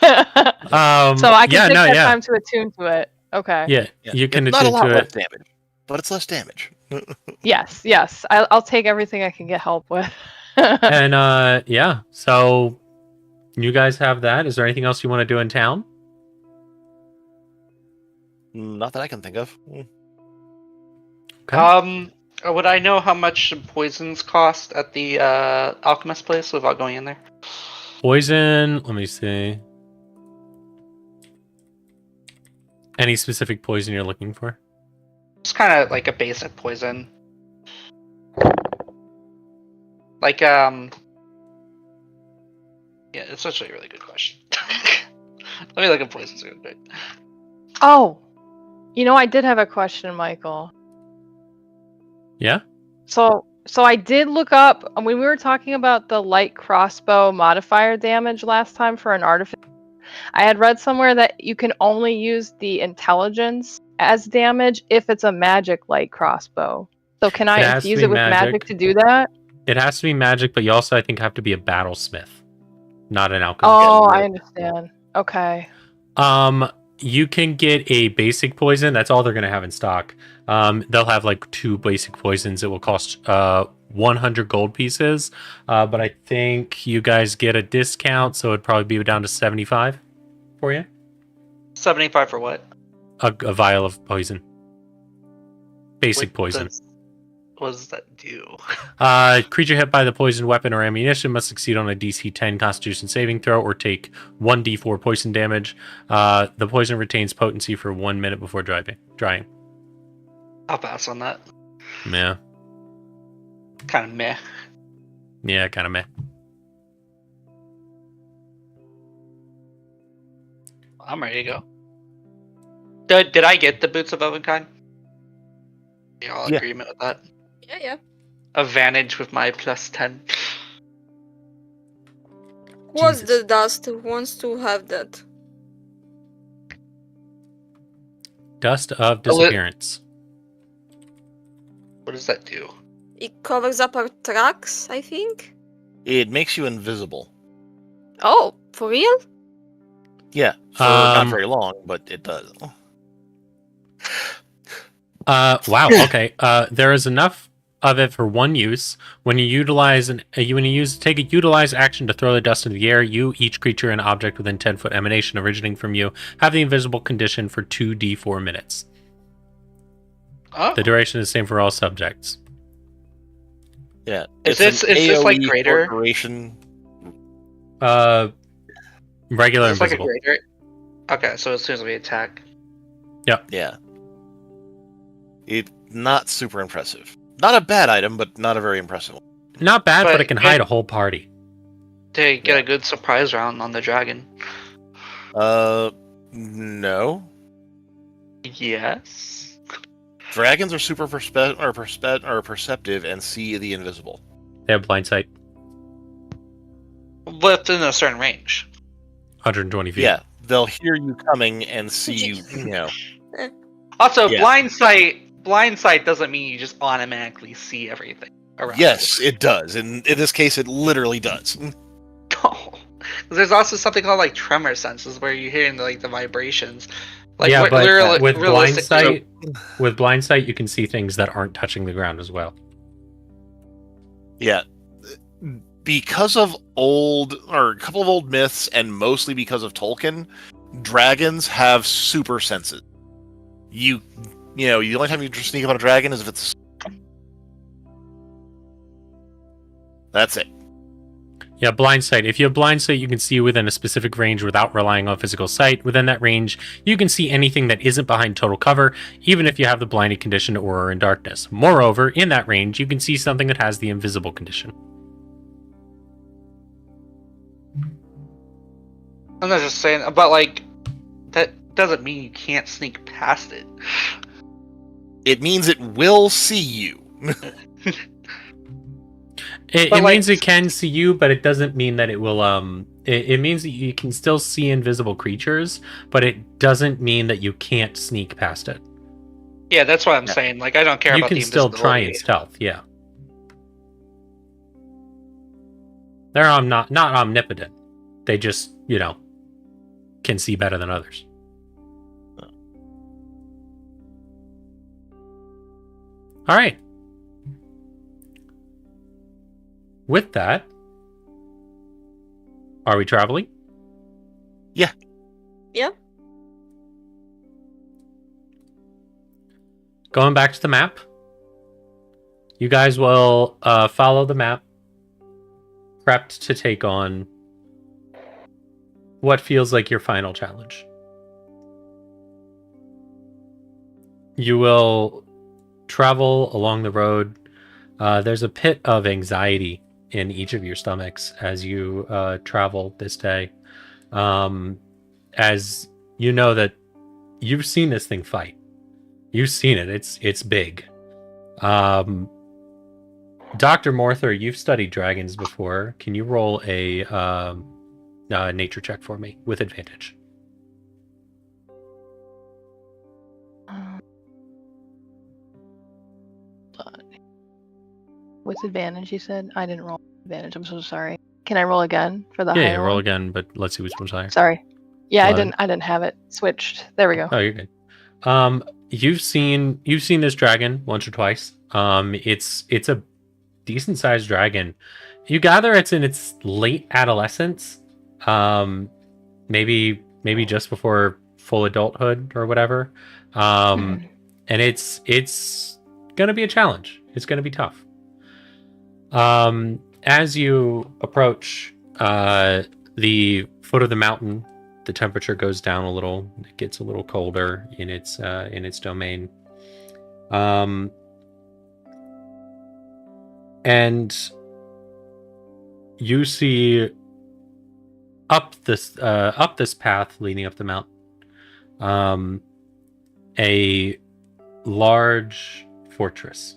I can take that time to attune to it. Okay. Yeah, you can attune to it. Not a lot less damage, but it's less damage. Yes. I'll take everything I can get help with. And yeah, so you guys have that. Is there anything else you want to do in town? Not that I can think of. Okay. Would I know how much poisons cost at the alchemist place without going in there? Poison, let me see. Any specific poison you're looking for? Just kind of like a basic poison. Like, yeah, it's actually a really good question. Let me look at poisons real quick. Oh, I did have a question, Michael. Yeah? So I did look up, when we were talking about the light crossbow modifier damage last time for an artificer, I had read somewhere that you can only use the intelligence as damage if it's a magic light crossbow. So can I infuse it with magic to do that? It has to be magic, but you also, I think, have to be a battlesmith, not an alchemist. Oh, I understand. Okay. You can get a basic poison. That's all they're going to have in stock. They'll have like 2 basic poisons. It will cost 100 gold pieces. But I think you guys get a discount, so it'd probably be down to 75 for you. 75 for what? A vial of poison. Basic poison. What does that do? Creature hit by the poisoned weapon or ammunition must succeed on a DC 10 Constitution saving throw or take 1d4 poison damage. The poison retains potency for 1 minute before drying. I'll pass on that. Yeah. Kind of meh. Yeah, kind of meh. I'm ready to go. Did I get the Boots of Ovenkind? You all agreement with that? Yeah. Advantage with my +10. What's the dust? Who wants to have that? Dust of disappearance. What does that do? It covers up our tracks, I think. It makes you invisible. Oh, for real? Yeah, for not very long, but it does. Wow. Okay. There is enough of it for one use. When you take a utilize action to throw the dust into the air, you, each creature and object within 10-foot emanation originating from you, have the invisible condition for 2d4 minutes. Oh. The duration is the same for all subjects. Yeah. Is this like AoE greater? Duration. Regular Is this like a invisible. greater? Okay, so as soon as we attack. Yeah. It's not super impressive. Not a bad item, but not a very impressive one. Not bad, but But it can hide a whole party. To get a good surprise round on the dragon. No. Yes. Dragons are super perceptive and see the invisible. They have blind sight. Within a certain range. 120 feet. Yeah, they'll hear you coming and see you. Also, Yeah. blind sight doesn't mean you just automatically see everything around. Yes, you. it does. In this case, it literally does. Oh. There's also something called like tremor senses where you're hearing the vibrations. Like, yeah, but with blind realistic- sight, you can see things that aren't touching the ground as well. Yeah. Because of a couple of old myths, and mostly because of Tolkien, dragons have super senses. The only time you sneak up on a dragon is if it's... That's it. Yeah, blind sight. If you have blind sight, you can see within a specific range without relying on physical sight. Within that range, you can see anything that isn't behind total cover, even if you have the blinded condition or are in darkness. Moreover, in that range, you can see something that has the invisible condition. I'm not just saying, but that doesn't mean you can't sneak past it. It means it will see you. It means it can see you, but it doesn't mean that it will. It means that you can still see invisible creatures, but it doesn't mean that you can't sneak past it. Yeah, that's what I'm saying. I don't care You about can the still try and stealth. Yeah, they're not omnipotent. They just can see better than others. All right. With that, are we traveling? Yeah. Yeah. Going back to the map. You guys will follow the map, prepped to take on what feels like your final challenge. You will travel along the road. There's a pit of anxiety in each of your stomachs as you travel this day. As you know that you've seen this thing fight. You've seen it. It's big. Dr. Morther, you've studied dragons before. Can you roll a nature check for me with advantage? With advantage, you said? I didn't roll advantage. I'm so sorry. Can I roll again for the Yeah, higher roll one? again, but let's see which one's higher. Sorry. Yeah, I 11. didn't have it switched. There we go. Oh, you're good. You've seen this dragon once or twice. It's a decent sized dragon. You gather it's in its late adolescence. Maybe just before full adulthood or whatever. And it's gonna be a challenge. It's gonna be tough. As you approach the foot of the mountain, the temperature goes down a little. It gets a little colder in its domain. And you see up this path leading up the mountain, a large fortress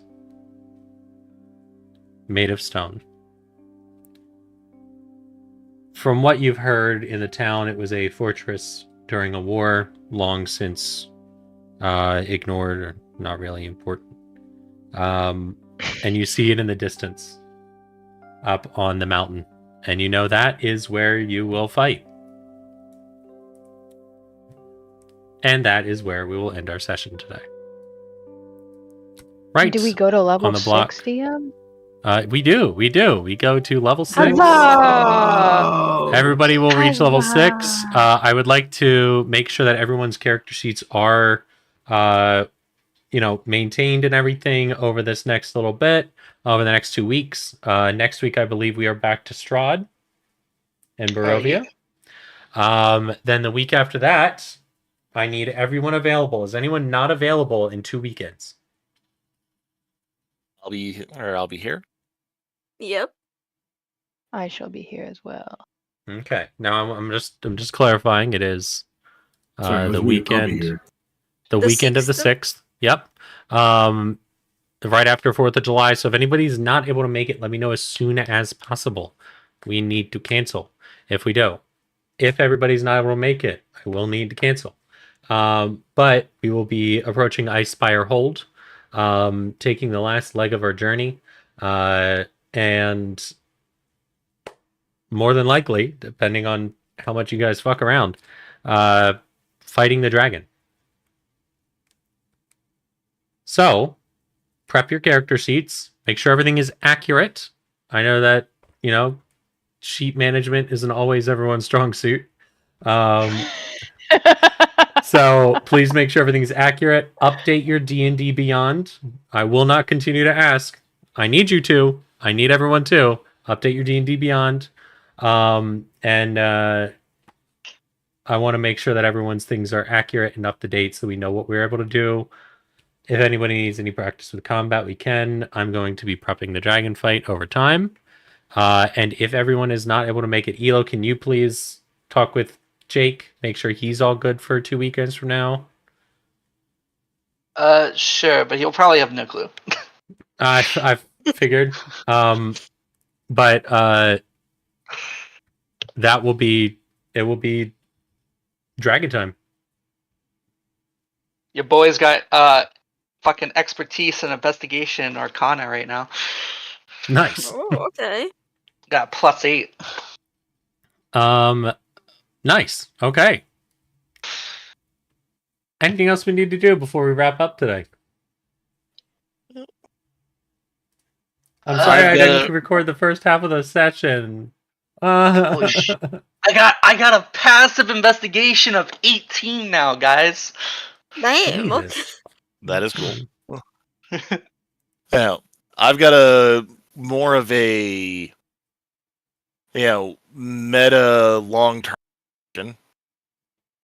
made of stone. From what you've heard in the town, it was a fortress during a war long since ignored or not really important. And you see it in the distance up on the mountain. And you know that is where you will fight. And that is where we will end our session today. right Do we go to level on the block. 6, DM? We do. We go to level 6. Huzzah! Everybody will reach level 6. Huzzah! I would like to make sure that everyone's character sheets are, maintained and everything over this next little bit, over the next 2 weeks. Next week, I believe we are back to Strahd and Barovia. Then the week after that, I need everyone available. Is anyone not available in 2 weekends? I'll be here. Yep. I shall be here as well. Okay. Now I'm just clarifying. It is Sorry, it was the me. I'll be weekend. here. The The weekend of the 6th? 6th. Yep. Right after 4th of July. So if anybody's not able to make it, let me know as soon as possible. We need to cancel if we do. If everybody's not able to make it, I will need to cancel. But we will be approaching Ice Spire Hold, taking the last leg of our journey, and more than likely, depending on how much you guys fuck around, fighting the dragon. So, prep your character sheets. Make sure everything is accurate. I know that, sheet management isn't always everyone's strong suit. So please make sure everything's accurate. Update your D&D Beyond. I will not continue to ask. I need you to. I need everyone to update your D&D Beyond. And I want to make sure that everyone's things are accurate and up to date so we know what we're able to do. If anybody needs any practice with combat, we can. I'm going to be prepping the dragon fight over time. And if everyone is not able to make it, Elo, can you please talk with Jake? Make sure he's all good for 2 weekends from now. Sure, but he'll probably have no clue. I've figured. But it will be dragon time. Your boy's got fucking expertise in investigation and arcana right now. Nice. Oh, okay. Got +8. Nice. Okay. Anything else we need to do before we wrap up today? I'm sorry I didn't record the first half of the session. Holy shit. I got a passive investigation of 18 now, guys. Damn. Okay. Jesus. That is cool. Now, I've got a more of a meta long-term